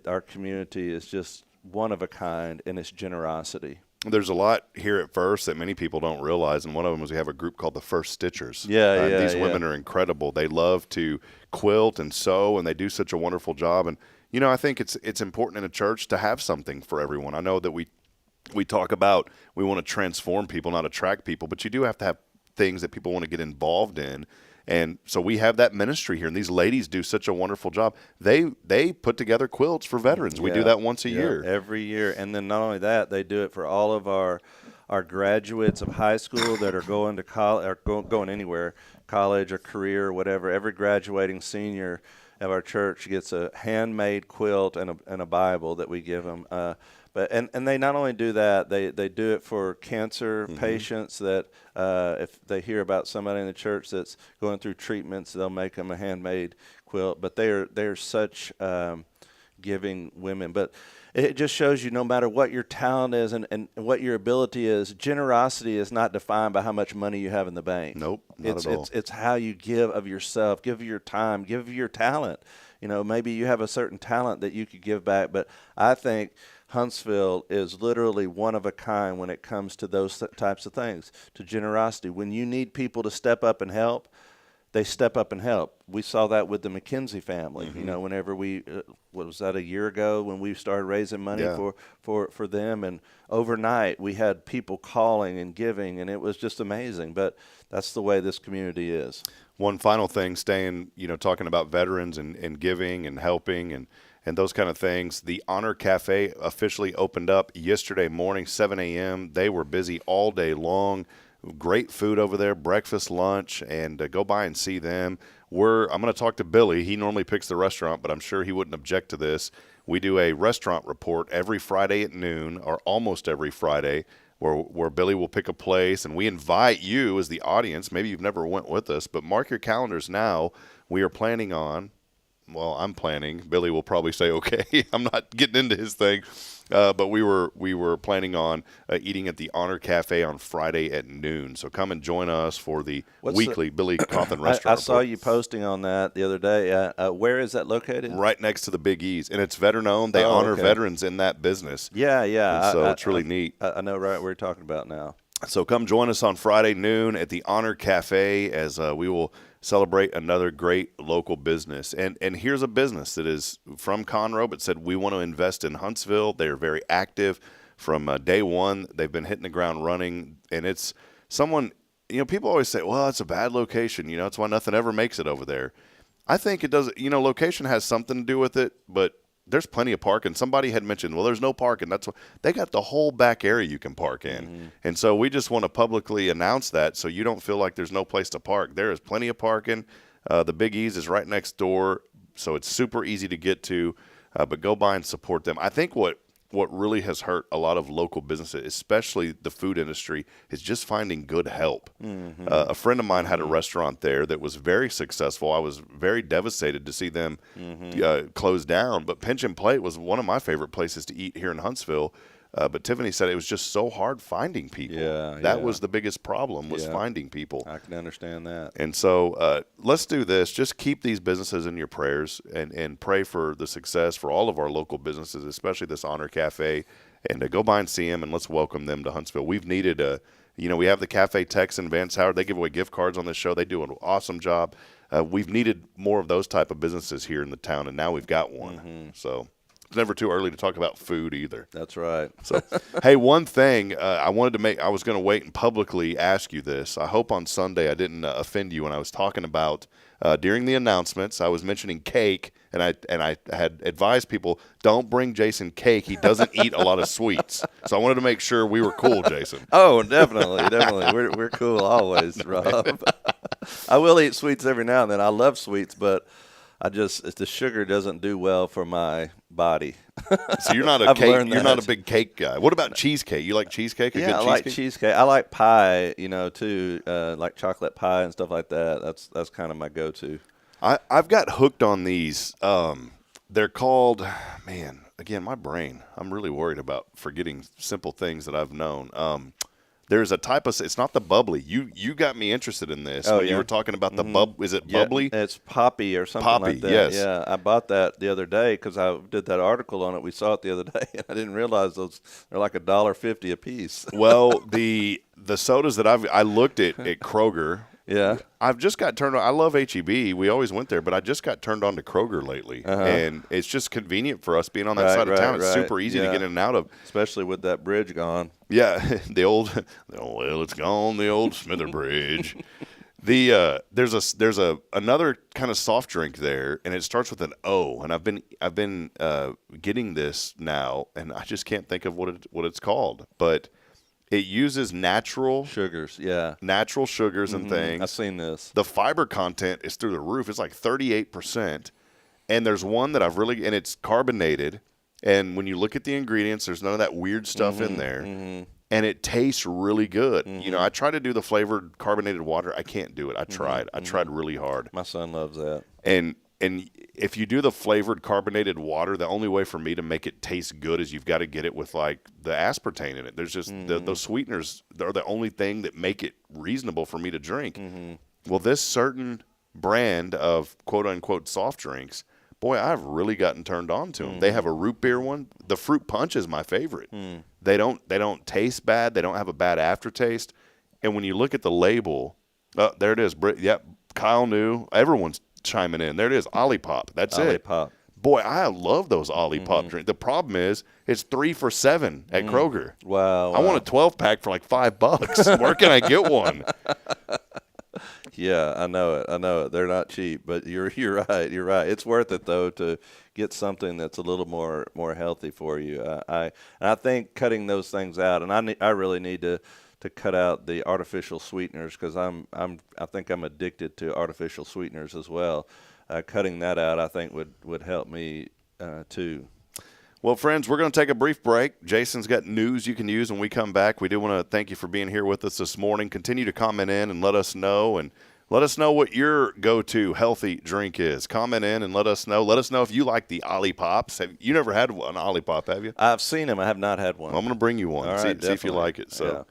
our community is just one of a kind in its generosity. There's a lot here at First that many people don't realize, and one of them is we have a group called the First Stitchers. These women are incredible. They love to quilt and sew, and they do such a wonderful job. And I think it's important in a church to have something for everyone. I know that we talk about we want to transform people, not attract people, but you do have to have things that people want to get involved in. And so we have that ministry here, and these ladies do such a wonderful job. They put together quilts for veterans. We do that once a year. Every year. And then not only that, they do it for all of our graduates of high school that are going to college, or going anywhere, college or career or whatever. Every graduating senior of our church gets a handmade quilt and a Bible that we give them. But they not only do that, they do it for cancer patients that if they hear about somebody in the church that's going through treatments, they'll make them a handmade quilt. But they're such giving women. But it just shows you, no matter what your talent is and what your ability is, generosity is not defined by how much money you have in the bank. Nope, not at all. It's how you give of yourself, give of your time, give of your talent. Maybe you have a certain talent that you could give back, but I think Huntsville is literally one of a kind when it comes to those types of things, to generosity. When you need people to step up and help, they step up and help. We saw that with the McKenzie family. Whenever we, what was that, a year ago, when we started raising money for them, and overnight we had people calling and giving, and it was just amazing. But that's the way this community is. One final thing, staying, talking about veterans and giving and helping and those kind of things. The Honor Cafe officially opened up yesterday morning, 7 a.m. They were busy all day long. Great food over there, breakfast, lunch, and go by and see them. I'm going to talk to Billy. He normally picks the restaurant, but I'm sure he wouldn't object to this. We do a restaurant report every Friday at noon, or almost every Friday, where Billy will pick a place, and we invite you as the audience. Maybe you've never went with us, but mark your calendars now. We are planning on, I'm planning. Billy will probably say, okay, I'm not getting into his thing. But we were planning on eating at the Honor Cafe on Friday at noon. So come and join us for the weekly Billy Coffin restaurant. I saw you posting on that the other day. Where is that located? Right next to the Big E's. And it's veteran-owned. They honor veterans in that business. Yeah. And so it's really neat. I know right what we're talking about now. So come join us on Friday noon at the Honor Cafe as we will celebrate another great local business. And here's a business that is from Conroe, but said we want to invest in Huntsville. They're very active from day one. They've been hitting the ground running. And it's someone, people always say, well, it's a bad location. It's why nothing ever makes it over there. I think it does. Location has something to do with it, but there's plenty of parking. Somebody had mentioned, well, there's no parking. That's what they got, the whole back area you can park in. And so we just want to publicly announce that so you don't feel like there's no place to park. There is plenty of parking. The Big E's is right next door, so it's super easy to get to. But go by and support them. I think what really has hurt a lot of local businesses, especially the food industry, is just finding good help. A friend of mine had a restaurant there that was very successful. I was very devastated to see them close down. But Pinch and Plate was one of my favorite places to eat here in Huntsville. But Tiffany said it was just so hard finding people. That was the biggest problem, was finding people. I can understand that. And so let's do this. Just keep these businesses in your prayers and pray for the success for all of our local businesses, especially this Honor Cafe. And go by and see them, and let's welcome them to Huntsville. We've needed we have the Cafe Tex in Vance Howard. They give away gift cards on this show. They do an awesome job. We've needed more of those type of businesses here in the town, and now we've got one. So it's never too early to talk about food either. That's right. So, hey, one thing I was going to wait and publicly ask you this. I hope on Sunday I didn't offend you when I was talking about during the announcements. I was mentioning cake, and I had advised people, don't bring Jason cake. He doesn't eat a lot of sweets. So I wanted to make sure we were cool, Jason. Oh, definitely. We're cool always, Rob. I will eat sweets every now and then. I love sweets, but the sugar doesn't do well for my body. So you're not a big cake guy. What about cheesecake? You like cheesecake? I like cheesecake. I like pie, too, like chocolate pie and stuff like that. That's kind of my go-to. I've got hooked on these. They're called, again, my brain. I'm really worried about forgetting simple things that I've known. There's a type of, it's not the bubbly. You got me interested in this. Oh, when you were talking about the is it bubbly? It's poppy or something like that. Yes. Yeah, I bought that the other day because I did that article on it. We saw it the other day, and I didn't realize they're like $1.50 a piece. Well, the sodas that I looked at Kroger. Yeah. I've just got turned on. I love HEB. We always went there, but I just got turned on to Kroger lately. And it's just convenient for us being on that side of town. It's super easy to get in and out of. Especially with that bridge gone. Yeah, it's gone, the old Smither Bridge. There's another kind of soft drink there, and it starts with an O. And I've been getting this now, and I just can't think of what it's called. But it uses natural sugars, natural sugars and things. I've seen this. The fiber content is through the roof. It's like 38%. And there's one that and it's carbonated. And when you look at the ingredients, there's none of that weird stuff in there. And it tastes really good. I try to do the flavored carbonated water. I can't do it. I tried. I tried really hard. My son loves that. And if you do the flavored carbonated water, the only way for me to make it taste good is you've got to get it with like the aspartame in it. There's just those sweeteners are the only thing that make it reasonable for me to drink. Well, this certain brand of quote unquote soft drinks, boy, I've really gotten turned on to them. They have a root beer one. The fruit punch is my favorite. They don't taste bad. They don't have a bad aftertaste. And when you look at the label, there it is. Yep, Kyle knew. Everyone's chiming in. There it is. Olipop. That's it. Olipop. Boy, I love those Olipop drinks. The problem is it's 3 for $7 at Kroger. Wow. I want a 12-pack for like $5. Where can I get one? Yeah, I know it. They're not cheap, but you're right. You're right. It's worth it though to get something that's a little more healthy for you. I think cutting those things out, and I really need to cut out the artificial sweeteners because I think I'm addicted to artificial sweeteners as well. Cutting that out, I think would help me too. Well, friends, we're going to take a brief break. Jason's got news you can use when we come back. We do want to thank you for being here with us this morning. Continue to comment in and let us know. And let us know what your go-to healthy drink is. Comment in and let us know. Let us know if you like the Olipops. You never had an Olipop, have you? I've seen them. I have not had one. Well, I'm going to bring you one. All see right, if you like it. So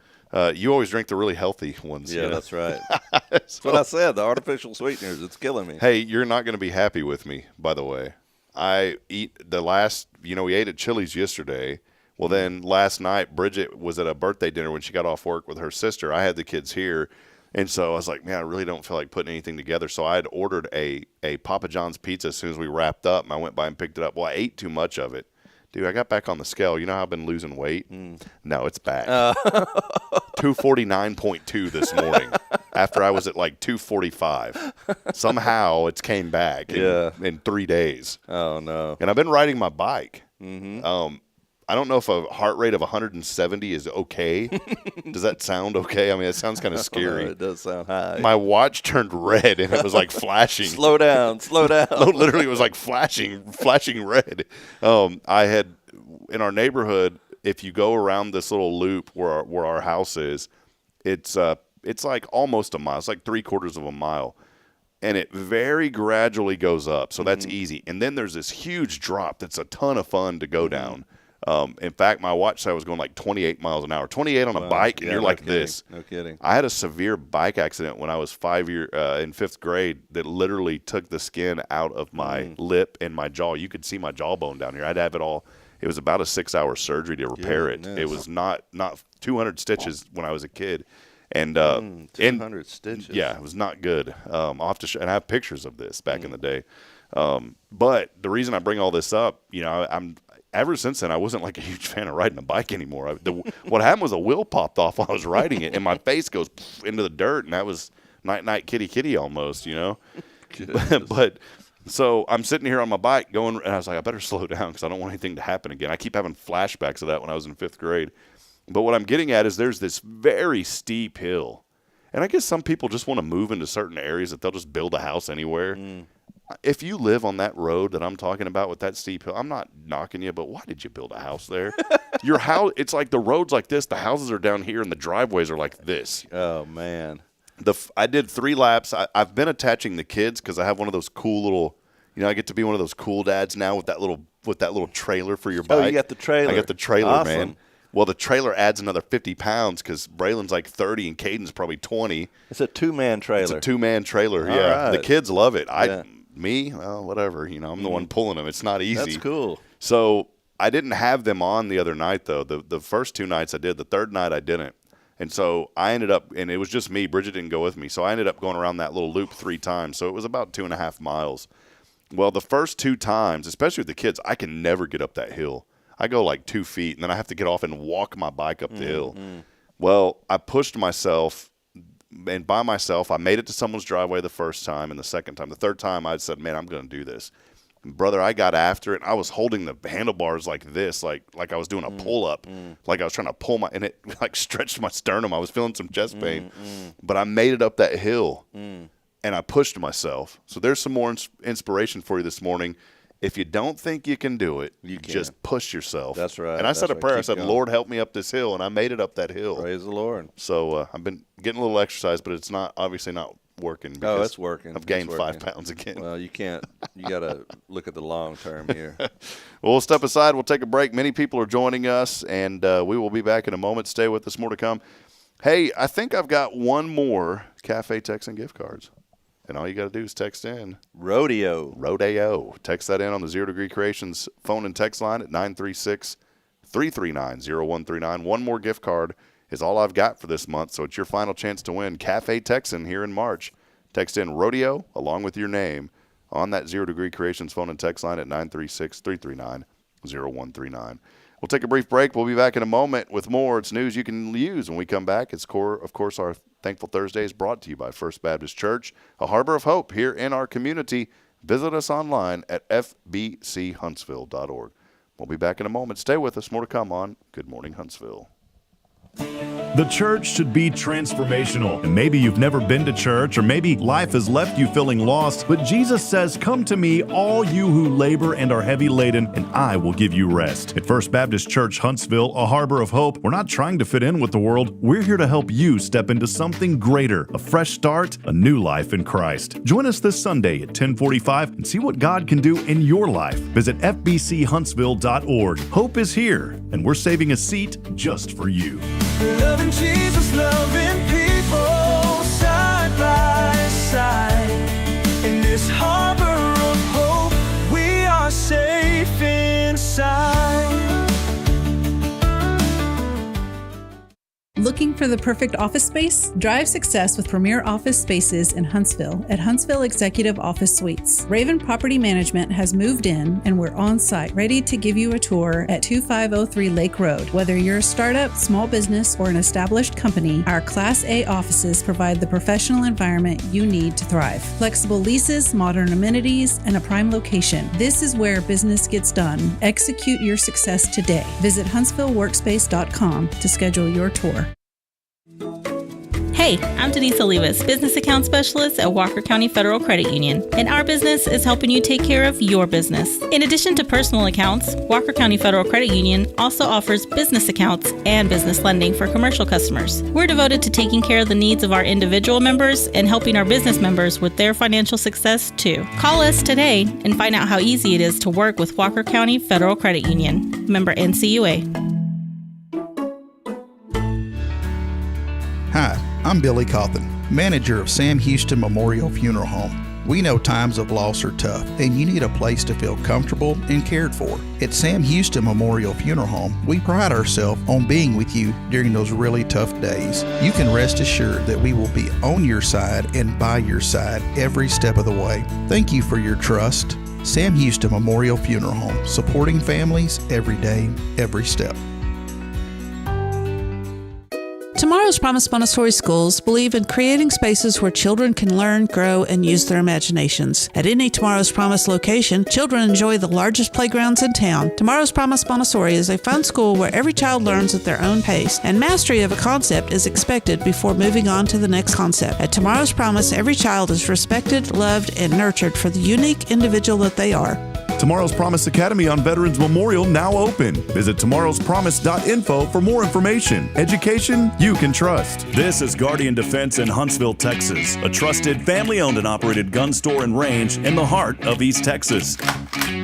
you always drink the really healthy ones. Yeah, that's right. That's what I said, the artificial sweeteners. It's killing me. Hey, you're not going to be happy with me, by the way. I eat we ate at Chili's yesterday. Well, then last night, Bridget was at a birthday dinner when she got off work with her sister. I had the kids here. And so I was like, man, I really don't feel like putting anything together. So I had ordered a Papa John's pizza as soon as we wrapped up. And I went by and picked it up. Well, I ate too much of it. Dude, I got back on the scale. You know how I've been losing weight? No, it's back. 249.2 this morning. after I was at like 245. Somehow it's came back in 3 days. Oh, no. And I've been riding my bike. Mm-hmm. I don't know if a heart rate of 170 is okay. Does that sound okay? I mean, it sounds kind of scary. It does sound high. My watch turned red, and it was like flashing. Slow down. Literally, it was like flashing red. I had, in our neighborhood, if you go around this little loop where our house is, it's like almost a mile. It's like 3/4 of a mile. And it very gradually goes up, so that's easy. And then there's this huge drop that's a ton of fun to go down. In fact, my watch said I was going like 28 miles an hour. 28 on a bike, and you're like this. No kidding. I had a severe bike accident when I was in fifth grade that literally took the skin out of my lip and my jaw. You could see my jawbone down here. I'd have it all. It was about a 6-hour surgery to repair it. It was not 200 stitches when I was a kid. And 200 stitches. Yeah, it was not good. I'll have to and I have pictures of this back in the day. But the reason I bring all this up, I'm ever since then I wasn't like a huge fan of riding a bike anymore. What happened was a wheel popped off while I was riding it, and my face goes into the dirt, and that was night kitty almost, But so I'm sitting here on my bike going, and I was like, I better slow down because I don't want anything to happen again. I keep having flashbacks of that when I was in fifth grade. But what I'm getting at is there's this very steep hill. And I guess some people just want to move into certain areas that they'll just build a house anywhere. If you live on that road that I'm talking about with that steep hill, I'm not knocking you, but why did you build a house there? Your house, it's like the road's like this. The houses are down here, and the driveways are like this. Oh, man. I did 3 laps. I've been attaching the kids because I have one of those cool little, I get to be one of those cool dads now with that little trailer for your bike. Oh, you got the trailer. I got the trailer, awesome. man. Well, the trailer adds another 50 pounds because Braylon's like 30 and Caden's probably 20. It's a 2-man trailer. It's a 2-man trailer, All yeah. right. The kids love it. Well, whatever. I'm the one pulling them. It's not easy. That's cool. So I didn't have them on the other night, though. The first 2 nights I did. The third night I didn't. And so I ended up, and it was just me. Bridget didn't go with me. So I ended up going around that little loop 3 times. So it was about 2.5 miles. Well, the first 2 times, especially with the kids, I can never get up that hill. I go like 2 feet, and then I have to get off and walk my bike up the hill. Well, I pushed myself, and by myself, I made it to someone's driveway the first time and the second time. The third time, I said, man, I'm going to do this. And brother, I got after it. I was holding the handlebars like this, like I was doing a pull-up, like I was trying to pull and it like stretched my sternum. I was feeling some chest pain, but I made it up that hill, and I pushed myself. So there's some more inspiration for you this morning. If you don't think you can do it, you just push yourself. That's right. And I said a prayer. I said, going. Lord, help me up this hill. And I made it up that hill. Praise the Lord. So I've been getting a little exercise, but it's obviously not working. Oh, it's working. I've gained 5 pounds again. Well, you can't. You got to look at the long term here. Well, we'll step aside. We'll take a break. Many people are joining us, and we will be back in a moment. Stay with us. More to come. Hey, I think I've got one more Cafe Texan gift cards. And all you got to do is text in. Rodeo. Text that in on the 0 Degree Creations phone and text line at 936-339-0139. One more gift card is all I've got for this month, so it's your final chance to win Cafe Texan here in March. Text in Rodeo along with your name on that 0 Degree Creations phone and text line at 936-339-0139. We'll take a brief break. We'll be back in a moment with more. It's news you can use when we come back. It's of course, our Thankful Thursday is brought to you by First Baptist Church, a harbor of hope here in our community. Visit us online at fbchuntsville.org. We'll be back in a moment. Stay with us. More to come on Good Morning Huntsville. The church should be transformational. And maybe you've never been to church, or maybe life has left you feeling lost. But Jesus says, come to me, all you who labor and are heavy laden, and I will give you rest. At First Baptist Church, Huntsville, a harbor of hope, we're not trying to fit in with the world. We're here to help you step into something greater, a fresh start, a new life in Christ. Join us this Sunday at 10:45 and see what God can do in your life. Visit fbchuntsville.org. Hope is here, and we're saving a seat just for you. Loving Jesus, loving people, side by side. In this harbor of hope, we are safe inside. Look Looking for the perfect office space? Drive success with premier office spaces in Huntsville at Huntsville Executive Office Suites. Raven Property Management has moved in and we're on site ready to give you a tour at 2503 Lake Road. Whether you're a startup, small business, or an established company, our Class A offices provide the professional environment you need to thrive. Flexible leases, modern amenities, and a prime location. This is where business gets done. Execute your success today. Visit HuntsvilleWorkspace.com to schedule your tour. Hey, I'm Denise Olivas, Business Account Specialist at Walker County Federal Credit Union, and our business is helping you take care of your business. In addition to personal accounts, Walker County Federal Credit Union also offers business accounts and business lending for commercial customers. We're devoted to taking care of the needs of our individual members and helping our business members with their financial success too. Call us today and find out how easy it is to work with Walker County Federal Credit Union. Member NCUA. Hi, I'm Billy Cawthon, manager of Sam Houston Memorial Funeral Home. We know times of loss are tough, and you need a place to feel comfortable and cared for. At Sam Houston Memorial Funeral Home, we pride ourselves on being with you during those really tough days. You can rest assured that we will be on your side and by your side every step of the way. Thank you for your trust. Sam Houston Memorial Funeral Home, supporting families every day, every step. Tomorrow's Promise Montessori schools believe in creating spaces where children can learn, grow, and use their imaginations. At any Tomorrow's Promise location, children enjoy the largest playgrounds in town. Tomorrow's Promise Montessori is a fun school where every child learns at their own pace, and mastery of a concept is expected before moving on to the next concept. At Tomorrow's Promise, every child is respected, loved, and nurtured for the unique individual that they are. Tomorrow's Promise Academy on Veterans Memorial now open. Visit tomorrowspromise.info for more information. Education you can trust. This is Guardian Defense in Huntsville, Texas, a trusted family-owned and operated gun store and range in the heart of East Texas.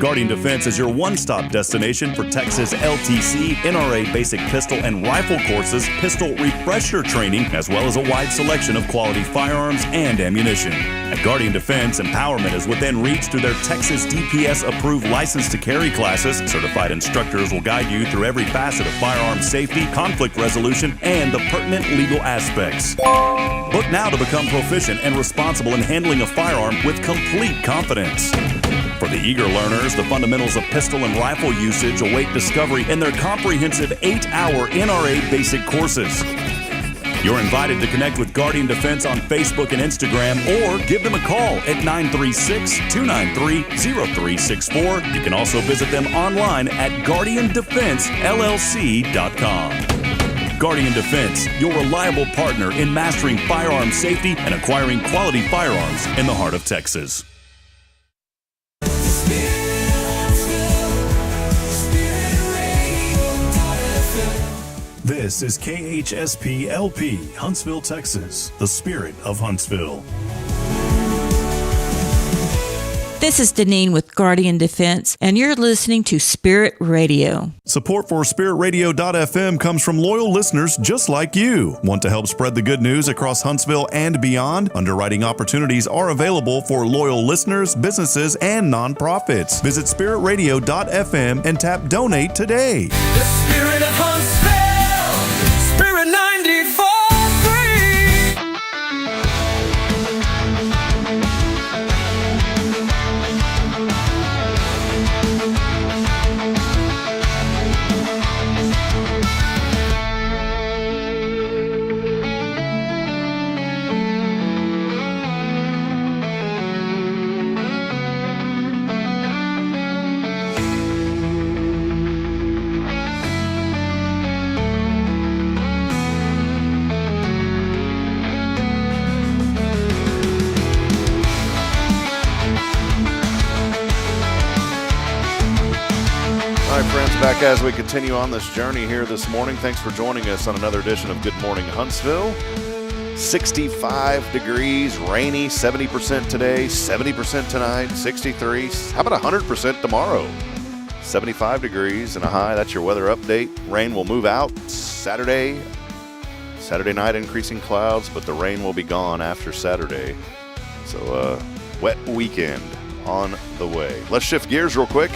Guardian Defense is your one-stop destination for Texas LTC, NRA basic pistol and rifle courses, pistol refresher training, as well as a wide selection of quality firearms and ammunition. At Guardian Defense, empowerment is within reach through their Texas DPS-approved license to carry classes. Certified instructors will guide you through every facet of firearm safety, conflict resolution, and the pertinent legal aspects. Book now to become proficient and responsible in handling a firearm with complete confidence. For the eager learners, the fundamentals of pistol and rifle usage await discovery in their comprehensive 8-hour NRA basic courses. You're invited to connect with Guardian Defense on Facebook and Instagram, or give them a call at 936-293-0364. You can also visit them online at guardiandefensellc.com. Guardian Defense, your reliable partner in mastering firearm safety and acquiring quality firearms in the heart of Texas. This is KHSP LP, Huntsville, Texas, the spirit of Huntsville. This is Deneen with Guardian Defense, and you're listening to Spirit Radio. Support for SpiritRadio.fm comes from loyal listeners just like you. Want to help spread the good news across Huntsville and beyond? Underwriting opportunities are available for loyal listeners, businesses, and nonprofits. Visit SpiritRadio.fm and tap Donate today. The spirit of Huntsville, Spirit 94.3. Friends, back as we continue on this journey here this morning. Thanks for joining us on another edition of Good Morning Huntsville. 65 degrees, rainy, 70% today, 70% tonight, 63. How about 100% tomorrow? 75 degrees and a high. That's your weather update. Rain will move out Saturday night, increasing clouds, but the rain will be gone after Saturday. So, wet weekend on the way. Let's shift gears real quick.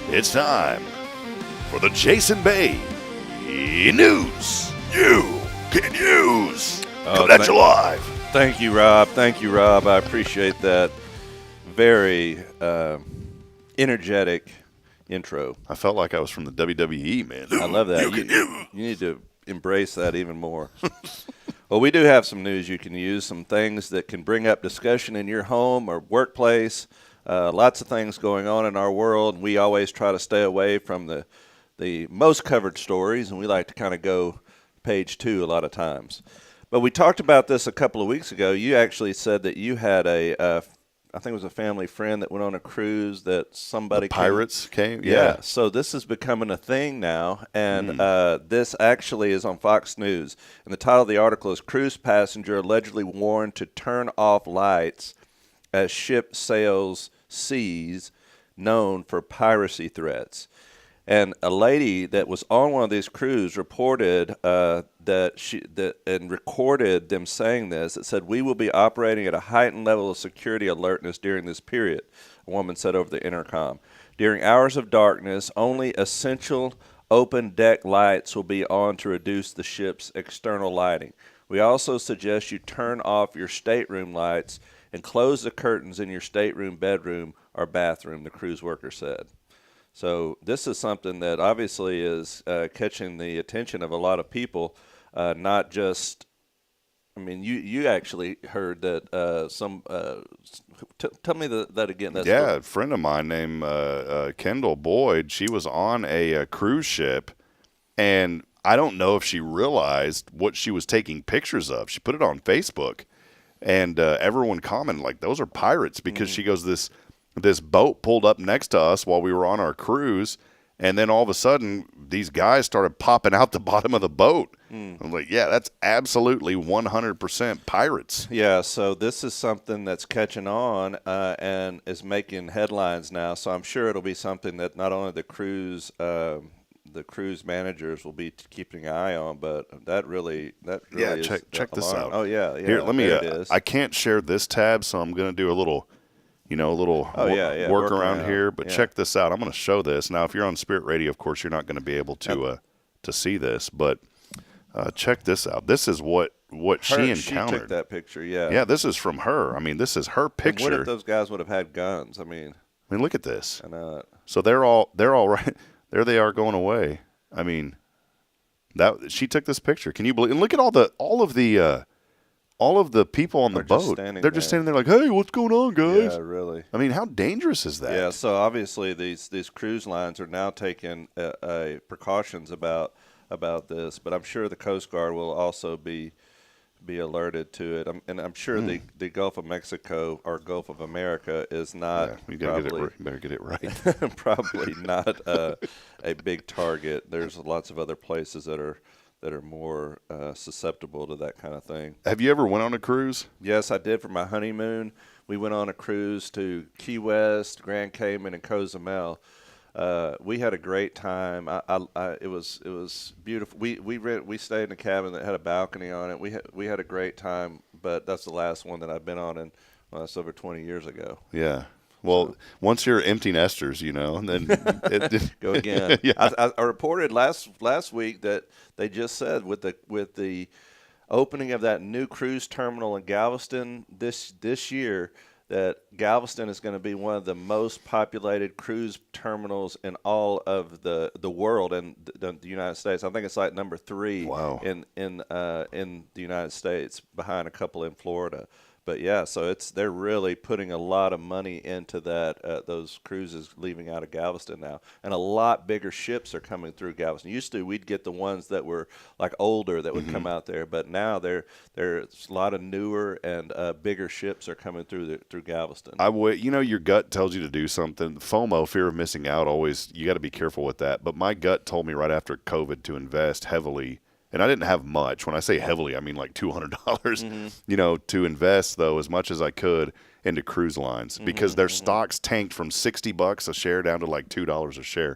It's time for the Jason Bay News You breaking news. Coming at you live. Thank you, Rob. Thank you, Rob. I appreciate that very energetic intro. I felt like I was from the WWE, man. I love that. You need to embrace that even more. Well, we do have some news you can use, some things that can bring up discussion in your home or workplace. Lots of things going on in our world. We always try to stay away from the most covered stories, and we like to kind of go page 2 a lot of times. But we talked about this a couple of weeks ago. You actually said that you had I think it was a family friend that went on a cruise that somebody Pirates came? Yeah. So this is becoming a thing now, and this actually is on Fox News. And the title of the article is Cruise Passenger Allegedly Warned to Turn Off Lights as Ship Sails Seas Known for Piracy Threats. And a lady that was on one of these cruises reported and recorded them saying this. It said, "We will be operating at a heightened level of security alertness during this period," a woman said over the intercom. "During hours of darkness, only essential open deck lights will be on to reduce the ship's external lighting. We also suggest you turn off your stateroom lights and close the curtains in your stateroom, bedroom, or bathroom," the cruise worker said. So this is something that obviously is catching the attention of a lot of people, not just, I mean, you actually heard that tell me that again. A friend of mine named Kendall Boyd, she was on a cruise ship, and I don't know if she realized what she was taking pictures of. She put it on Facebook, and everyone commented, like, those are pirates, because she goes, this boat pulled up next to us while we were on our cruise, and then all of a sudden these guys started popping out the bottom of the boat. I'm like, yeah, that's absolutely 100% pirates. Yeah, so this is something that's catching on and is making headlines now. So I'm sure it'll be something that not only the cruise managers will be keeping an eye on, but that really is check this out. Oh yeah. Here, let me. I can't share this tab, so I'm going to do a little work around here. But check this out. I'm going to show this now. If you're on Spirit Radio, of course, you're not going to be able to see this, but check this out. This is what she encountered. She took that picture. Yeah. Yeah, this is from her. I mean, this is her picture. And what if those guys would have had guns? I mean, look at this. I know it. So they're all right. There they are going away. I mean, that she took this picture. Can you believe? And look at all of the people on the boat. They're just standing there like, "Hey, what's going on, guys?" Yeah, really. I mean, how dangerous is that? Yeah. So obviously, these cruise lines are now taking precautions about this, but I'm sure the Coast Guard will also be alerted to it. And I'm sure the Gulf of Mexico or Gulf of America is not. Yeah, you better get it right. Probably not a big target. There's lots of other places that are more susceptible to that kind of thing. Have you ever went on a cruise? Yes, I did for my honeymoon. We went on a cruise to Key West, Grand Cayman, and Cozumel. We had a great time. It was beautiful. We stayed in a cabin that had a balcony on it. We had a great time, but that's the last one that I've been on, and that's over 20 years ago. Yeah. Well, once you're empty nesters, and then go again. Yeah. I reported last week that they just said with the opening of that new cruise terminal in Galveston this year, that Galveston is going to be one of the most populated cruise terminals in all of the world and the United States. I think it's like number 3 in the United States, behind a couple in Florida. But yeah, so they're really putting a lot of money into that. Those cruises leaving out of Galveston now, and a lot bigger ships are coming through Galveston. Used to, we'd get the ones that were like older that would come out there, but now there's a lot of newer and bigger ships are coming through Galveston. Your gut tells you to do something. FOMO, fear of missing out, always you got to be careful with that. But my gut told me right after COVID to invest heavily. And I didn't have much. When I say heavily, I mean like $200, to invest, though, as much as I could into cruise lines because their stocks tanked from $60 a share down to like $2 a share.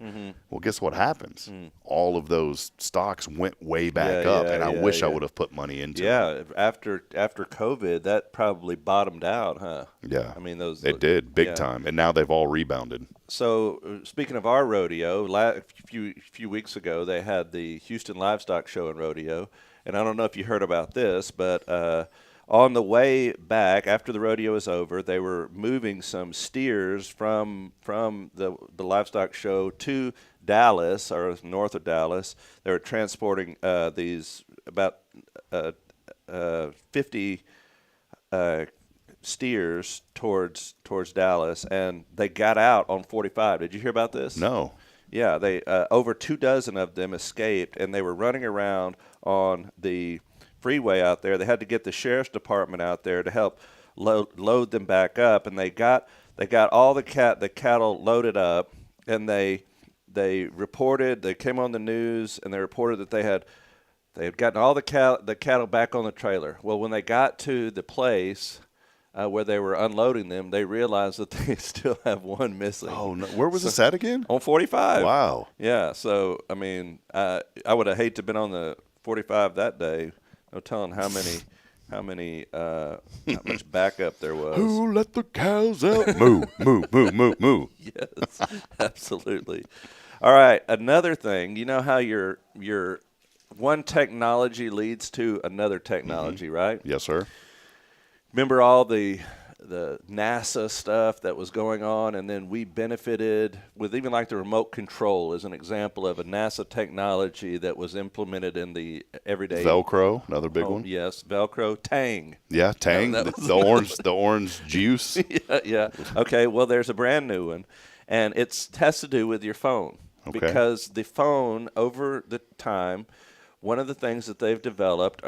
Well, guess what happens? All of those stocks went way back up, and I wish I would have put money into it. Yeah, after COVID, that probably bottomed out, huh? Yeah. I mean, it did, big time, and now they've all rebounded. So, speaking of our rodeo, a few weeks ago, they had the Houston Livestock Show and Rodeo, and I don't know if you heard about this, but on the way back after the rodeo was over, they were moving some steers from the livestock show to Dallas, or north of Dallas. They were transporting these about 50 steers towards Dallas, and they got out on 45. Did you hear about this? No. Yeah, they over 24 of them escaped, and they were running around on the freeway out there. They had to get the sheriff's department out there to help load them back up, and they got all the cattle loaded up, and they reported. They came on the news, and they reported that they had gotten all the cattle back on the trailer. Well, when they got to the place where they were unloading them, they realized that they still have one missing. Oh, no. Where was this at again? On 45. Wow. Yeah. So, I mean, I would have hated to have been on the 45 that day. No telling how much backup there was. Who let the cows out? Moo, moo, moo, moo, moo. Yes, absolutely. All right. Another thing, you know how your one technology leads to another technology, right? Yes, sir. Remember all the NASA stuff that was going on, and then we benefited with even like the remote control is an example of a NASA technology that was implemented in the everyday. Velcro, another big one. Yes, Velcro. Tang. Yeah, Tang. The orange juice. Yeah. Okay. Well, there's a brand new one, and it has to do with your phone. Okay. Because the phone, over the time, one of the things that they've developed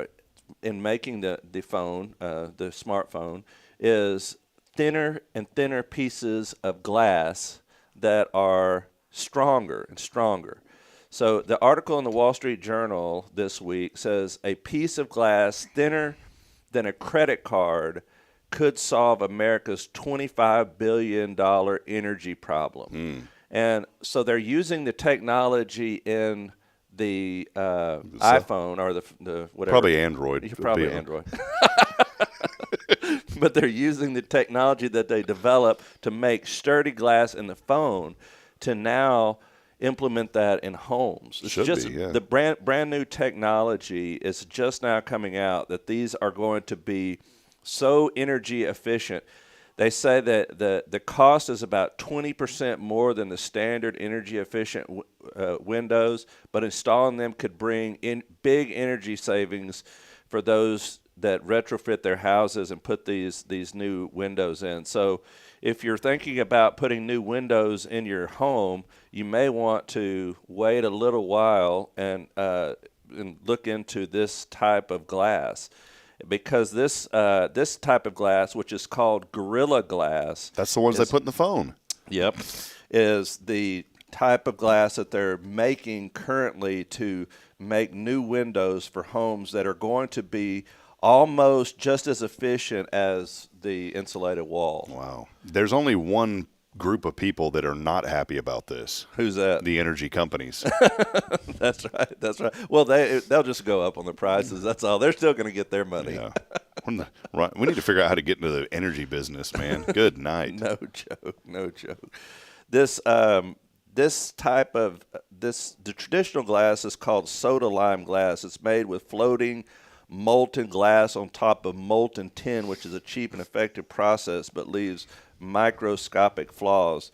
in making the phone, the smartphone, is thinner and thinner pieces of glass that are stronger and stronger. So the article in the Wall Street Journal this week says a piece of glass thinner than a credit card could solve America's $25 billion energy problem. And so they're using the technology in the iPhone or the whatever. Probably Android. Probably Android. But they're using the technology that they develop to make sturdy glass in the phone to now implement that in homes. It's the brand new technology is just now coming out that these are going to be so energy efficient. They say that the cost is about 20% more than the standard energy efficient windows, but installing them could bring in big energy savings for those that retrofit their houses and put these new windows in. So if you're thinking about putting new windows in your home, you may want to wait a little while and look into this type of glass. Because this type of glass, which is called Gorilla Glass. That's the ones they put in the phone. Yep. Is the type of glass that they're making currently to make new windows for homes that are going to be almost just as efficient as the insulated wall. Wow. There's only one group of people that are not happy about this. Who's that? The energy companies. That's right. Well, they'll just go up on the prices. That's all. They're still going to get their money. Yeah. Right. We need to figure out how to get into the energy business, man. Good night. No joke. The traditional glass is called soda lime glass. It's made with floating molten glass on top of molten tin, which is a cheap and effective process but leaves microscopic flaws.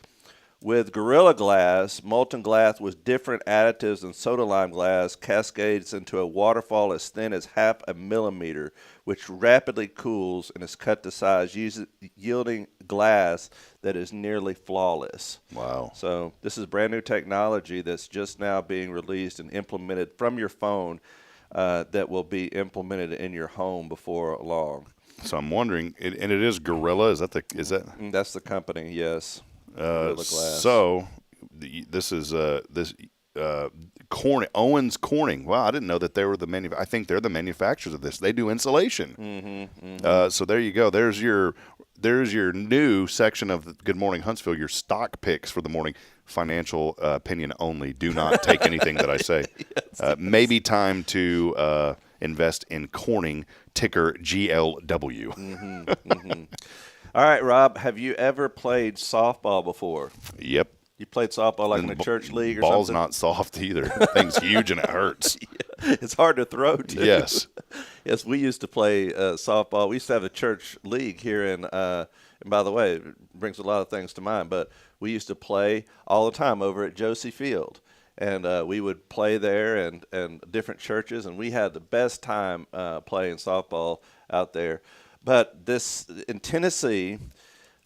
With Gorilla Glass, molten glass with different additives than soda lime glass cascades into a waterfall as thin as 0.5 millimeter, which rapidly cools and is cut to size, yielding glass that is nearly flawless. Wow. So this is brand new technology that's just now being released and implemented from your phone that will be implemented in your home before long. So I'm wondering, and it is Gorilla. Is that? That's the company. Yes. So this is Owens Corning. Wow, I didn't know that they were the I think they're the manufacturers of this. They do insulation. So there you go. There's your new section of Good Morning Huntsville. Your stock picks for the morning. Financial opinion only. Do not take anything that I say. Yes. Maybe time to invest in Corning, ticker GLW. All right, Rob, have you ever played softball before? Yep. You played softball like in a church league or ball's something? Ball's not soft either. That thing's huge and it hurts. It's hard to throw, too. Yes. Yes, we used to play softball. We used to have a church league here and by the way, it brings a lot of things to mind, but we used to play all the time over at Josie Field. And we would play there and different churches, and we had the best time playing softball out there. But in Tennessee,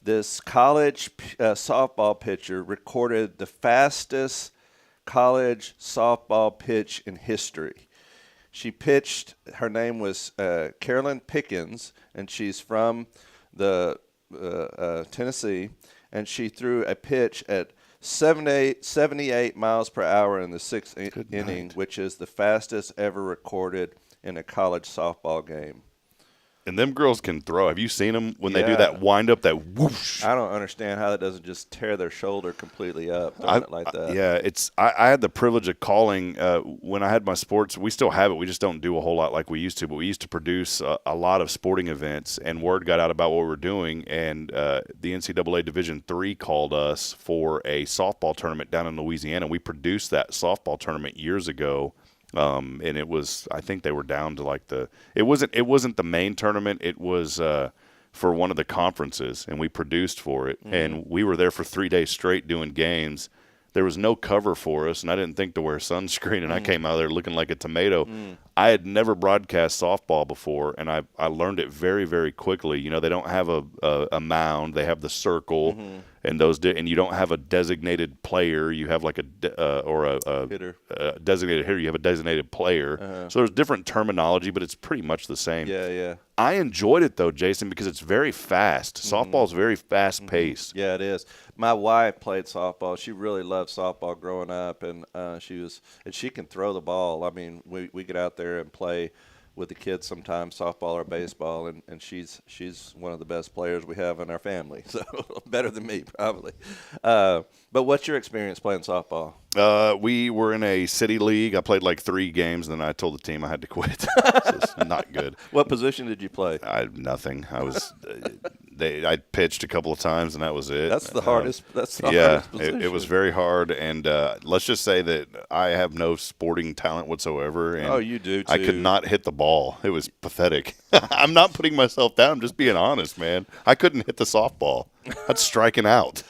this college softball pitcher recorded the fastest college softball pitch in history. She pitched, her name was Carolyn Pickens, and she's from the Tennessee, and she threw a pitch at 78 miles per hour in the sixth inning, which is the fastest ever recorded in a college softball game. And them girls can throw. Have you seen them when they do that wind up, that whoosh? I don't understand how that doesn't just tear their shoulder completely up, throwing it like that. Yeah, I had the privilege of calling when I had my sports. We still have it. We just don't do a whole lot like we used to, but we used to produce a lot of sporting events, and word got out about what we were doing, and the NCAA Division III called us for a softball tournament down in Louisiana. We produced that softball tournament years ago. And it was, I think they were down to like it wasn't the main tournament. It was for one of the conferences, and we produced for it. Mm-hmm. And we were there for 3 days straight doing games. There was no cover for us, and I didn't think to wear sunscreen, and I came out there looking like a tomato. I had never broadcast softball before, and I learned it very, very quickly. You know, they don't have a mound. They have the circle, and and you don't have a designated player. You have like a hitter. Designated hitter. You have a designated player. So there's different terminology, but it's pretty much the same. Yeah. I enjoyed it, though, Jason, because it's very fast. Softball's very fast-paced. Yeah, it is. My wife played softball. She really loved softball growing up, and she can throw the ball. I mean, we get out there and play with the kids sometimes, softball or baseball, and she's one of the best players we have in our family, so better than me probably. But what's your experience playing softball? We were in a city league. I played like 3 games, and then I told the team I had to quit. So it's not good. What position did you play? Nothing. I was I pitched a couple of times, and that was it. That's the hardest. That's the hardest position. It was very hard, and let's just say that I have no sporting talent whatsoever. And you do too. I could not hit the ball. It was pathetic. I'm not putting myself down. I'm just being honest, man. I couldn't hit the softball. That's striking out.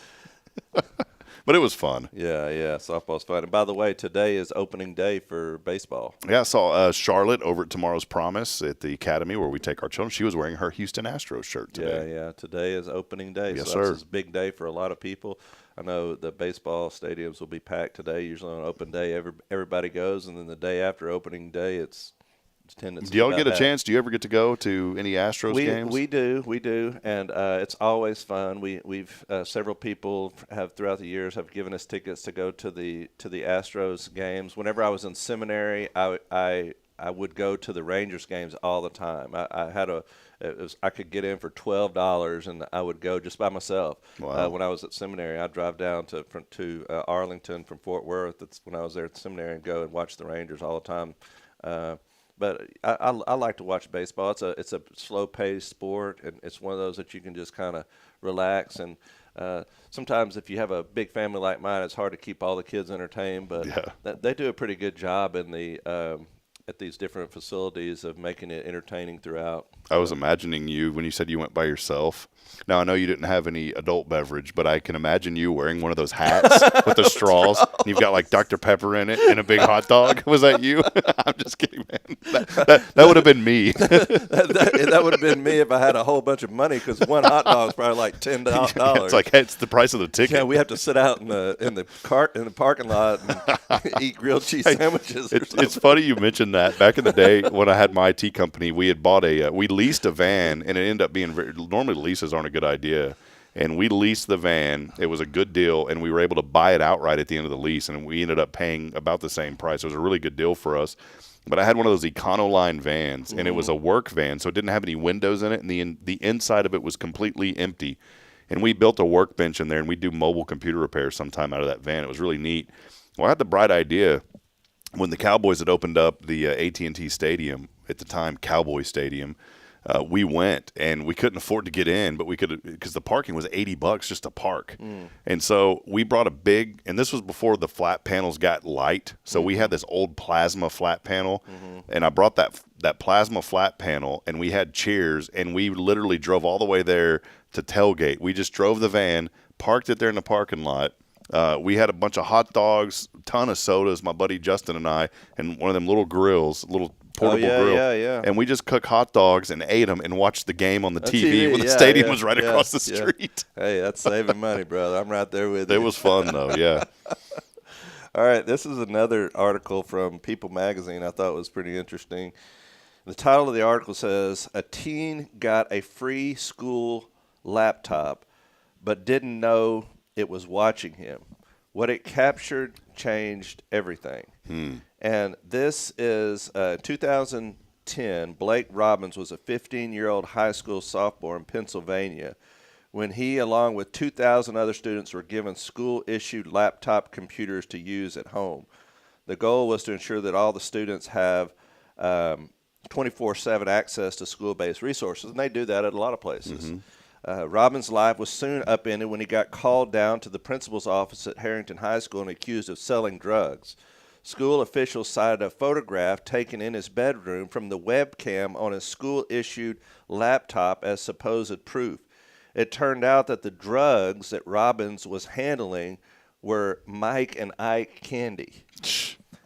But it was fun. Yeah, softball's fun. And by the way, today is opening day for baseball. Yeah, I saw Charlotte over at Tomorrow's Promise at the Academy where we take our children. She was wearing her Houston Astros shirt today. Yeah. Today is opening day. Yes, so sir. It's a big day for a lot of people. I know the baseball stadiums will be packed today. Usually on open day, everybody goes, and then the day after opening day, it's tendency. Do y'all get a chance? Do you ever get to go to any Astros games? We do, and it's always fun. We've several people have throughout the years have given us tickets to go to the Astros games. Whenever I was in seminary, I would go to the Rangers games all the time. I could get in for $12, and I would go just by myself. Wow. When I was at seminary, I'd drive down to Arlington from Fort Worth. That's when I was there at seminary, and go and watch the Rangers all the time. But I like to watch baseball. It's a slow-paced sport, and it's one of those that you can just kind of relax. And sometimes if you have a big family like mine, it's hard to keep all the kids entertained. But they do a pretty good job in at these different facilities of making it entertaining throughout. I was imagining you when you said you went by yourself. Now, I know you didn't have any adult beverage, but I can imagine you wearing one of those hats with the straws. And you've got like Dr. Pepper in it and a big hot dog. Was that you? I'm just kidding, man. That would have been me. that would have been me if I had a whole bunch of money, because one hot dog is probably like $10. It's like, hey, it's the price of the ticket. Yeah, we have to sit out in the parking lot and eat grilled cheese sandwiches. It's funny you mentioned that. Back in the day when I had my IT company, we had bought we leased a van, and it ended up being normally leases aren't a good idea. And we leased the van. It was a good deal, and we were able to buy it outright at the end of the lease, and we ended up paying about the same price. It was a really good deal for us. But I had one of those Econoline vans, and it was a work van, so it didn't have any windows in it, and the inside of it was completely empty. And we built a workbench in there, and we do mobile computer repairs sometime out of that van. It was really neat. Well, I had the bright idea when the Cowboys had opened up the AT&T Stadium, at the time Cowboy Stadium. we went, and we couldn't afford to get in, but we could because the parking was $80 just to park. And so we brought a big, and this was before the flat panels got light. So we had this old plasma flat panel, and I brought that plasma flat panel, and we had chairs, and we literally drove all the way there to tailgate. We just drove the van, parked it there in the parking lot. We had a bunch of hot dogs, ton of sodas, my buddy Justin and I, and one of them little grills, little portable grill. Yeah. And we just cooked hot dogs and ate them and watched the game on the TV when the stadium was right across the street. Hey, that's saving money, brother. I'm right there with you. It was fun, though, yeah. All right, this is another article from People Magazine I thought was pretty interesting. The title of the article says, "A teen got a free school laptop but didn't know it was watching him. What it captured changed everything." And this is 2010. Blake Robbins was a 15-year-old high school sophomore in Pennsylvania when he, along with 2,000 other students, were given school-issued laptop computers to use at home. The goal was to ensure that all the students have 24/7 access to school-based resources, and they do that at a lot of places. Robbins' life was soon upended when he got called down to the principal's office at Harrington High School and accused of selling drugs. School officials cited a photograph taken in his bedroom from the webcam on his school-issued laptop as supposed proof. It turned out that the drugs that Robbins was handling were Mike and Ike candy.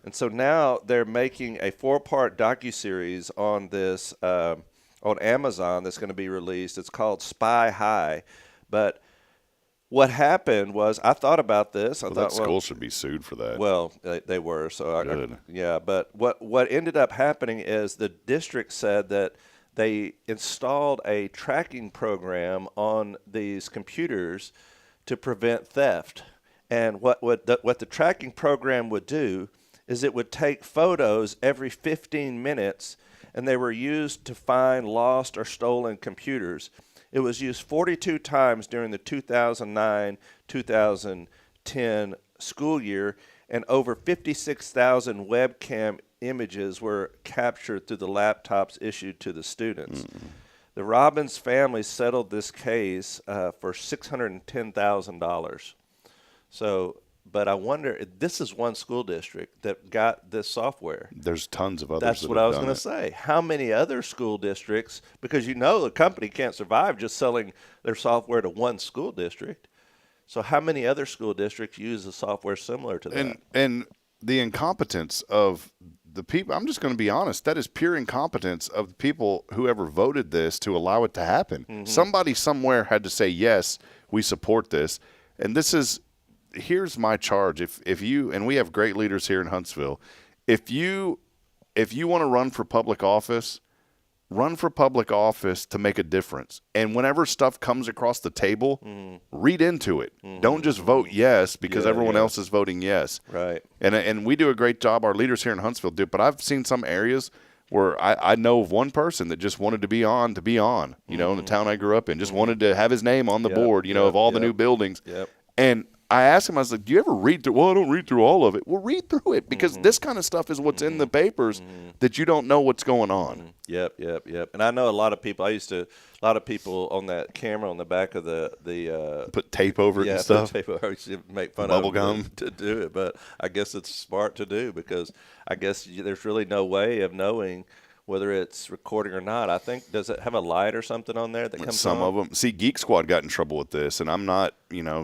And so now they're making a 4-part docuseries on this on Amazon that's going to be released. It's called Spy High. But what happened was, I thought about this. I thought, that school should be sued for that. Well, they were. So Good. yeah. But what ended up happening is the district said that they installed a tracking program on these computers to prevent theft. And what the tracking program would do is it would take photos every 15 minutes, and they were used to find lost or stolen computers. It was used 42 times during the 2009-2010 school year, and over 56,000 webcam images were captured through the laptops issued to the students. The Robbins family settled this case for $610,000. So, but I wonder, this is one school district that got this software. There's tons of others. That's that what have I was done going to it. say. How many other school districts, because the company can't survive just selling their software to one school district. So how many other school districts use a software similar to that? And the incompetence of the people, I'm just going to be honest, that is pure incompetence of the people, whoever voted this to allow it to happen. Somebody somewhere had to say, yes, we support this. And here's my charge. If you, and we have great leaders here in Huntsville, if you want to run for public office to make a difference. And whenever stuff comes across the table, read into it. Don't just vote yes because everyone else is voting yes. Right. And we do a great job. Our leaders here in Huntsville do. But I've seen some areas where I know of one person that just wanted to be on, in the town I grew up in, just wanted to have his name on the board, of all the new buildings. And I asked him, I was like, do you ever read through? Well, I don't read through all of it. Well, read through it because this kind of stuff is what's in the papers that you don't know what's going on. Yep. And I know a lot of people, a lot of people on that camera on the back of the put tape over it and stuff. Put tape over it. I used to make fun Bubble of gum them to do it, but I guess it's smart to do because I guess there's really no way of knowing whether it's recording or not. I think, does it have a light or something on there that comes Some on? of them. See, Geek Squad got in trouble with this, and I'm not,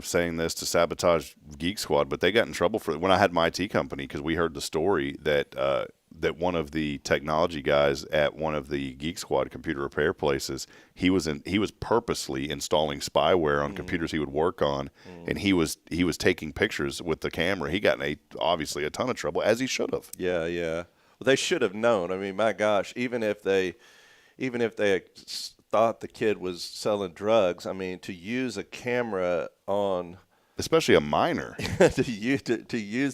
saying this to sabotage Geek Squad, but they got in trouble for it when I had my IT company because we heard the story that that one of the technology guys at one of the Geek Squad computer repair places, he was purposely installing spyware on computers he would work on, and he was taking pictures with the camera. He got in obviously a ton of trouble, as he should have. Yeah. Well, they should have known. I mean, my gosh, even if they thought the kid was selling drugs, I mean, to use a camera on, especially a minor, to use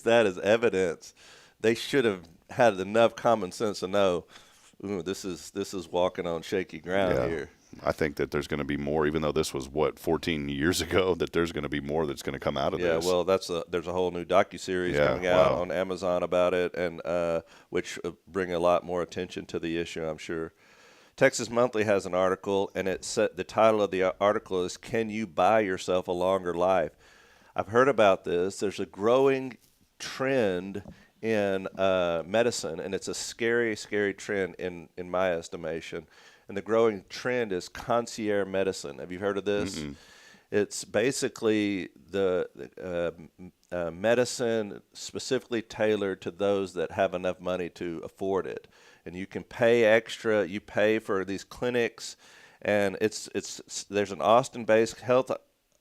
that as evidence, they should have had enough common sense to know, this is walking on shaky ground here. I think that there's going to be more, even though this was 14 years ago, that there's going to be more that's going to come out of this. Yeah, well, there's a whole new docuseries coming out on Amazon about it, and which bring a lot more attention to the issue, I'm sure. Texas Monthly has an article, and the title of the article is, "Can You Buy Yourself a Longer Life?" I've heard about this. There's a growing trend in medicine, and it's a scary, scary trend in my estimation. And the growing trend is concierge medicine. Have you heard of this? Mm-mm. It's basically the medicine specifically tailored to those that have enough money to afford it. And you can pay extra. You pay for these clinics, and there's an Austin-based health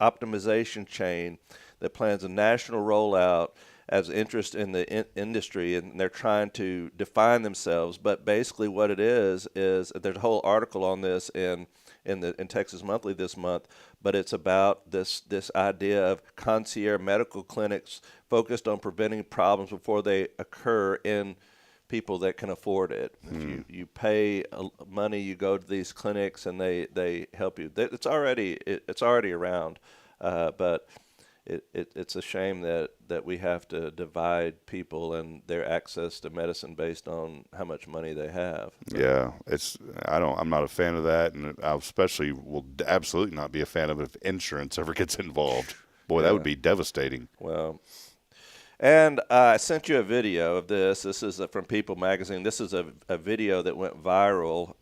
optimization chain that plans a national rollout as interest in the industry, and they're trying to define themselves. But basically, what it is there's a whole article on this in Texas Monthly this month. But it's about this idea of concierge medical clinics focused on preventing problems before they occur in people that can afford it. If you pay money, you go to these clinics and they help you. It's already around, but it's a shame that we have to divide people and their access to medicine based on how much money they have. Yeah, I'm not a fan of that, and I especially will absolutely not be a fan of it if insurance ever gets involved. Boy, that would be devastating. Well. And I sent you a video of this. This is from People Magazine. This is a video that went viral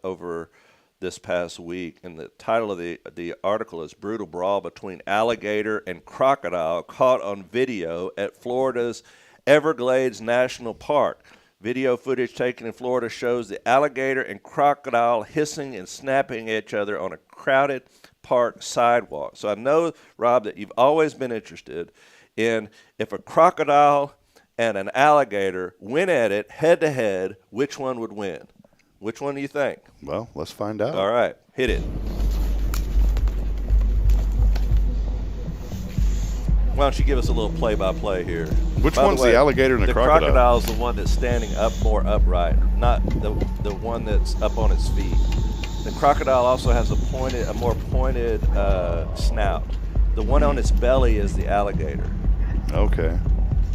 over this past week. And the title of the article is "Brutal Brawl Between Alligator and Crocodile Caught on Video at Florida's Everglades National Park." Video footage taken in Florida shows the alligator and crocodile hissing and snapping at each other on a crowded park sidewalk. So I know, Rob, that you've always been interested in if a crocodile and an alligator went at it head-to-head, which one would win? Which one do you think? Well, let's find out. All right, hit it. Why don't you give us a little play-by-play here? Which one's the alligator and the crocodile? The crocodile is the one that's standing more upright, not the one that's up on its feet. The crocodile also has a more pointed snout. The one on its belly is the alligator. Okay.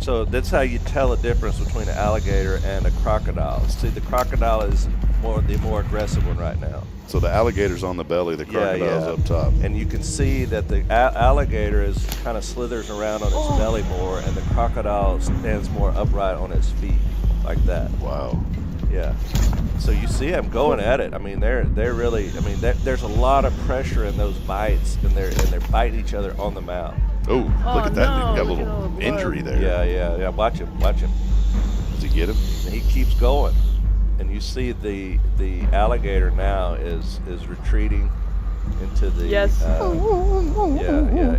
So that's how you tell the difference between an alligator and a crocodile. See, the crocodile is the more aggressive one right now. So the alligator's on the belly, the crocodile's up top. And you can see that the alligator is kind of slithers around on its belly more, and the crocodile stands more upright on its feet, like that. Wow. Yeah. So you see them going at it. I mean, they're really. I mean, there's a lot of pressure in those bites, and they're biting each other on the mouth. Oh, look at that! No, he got a little injury there. Yeah. Watch him. Does he get him? And he keeps going, and you see the alligator now is retreating into the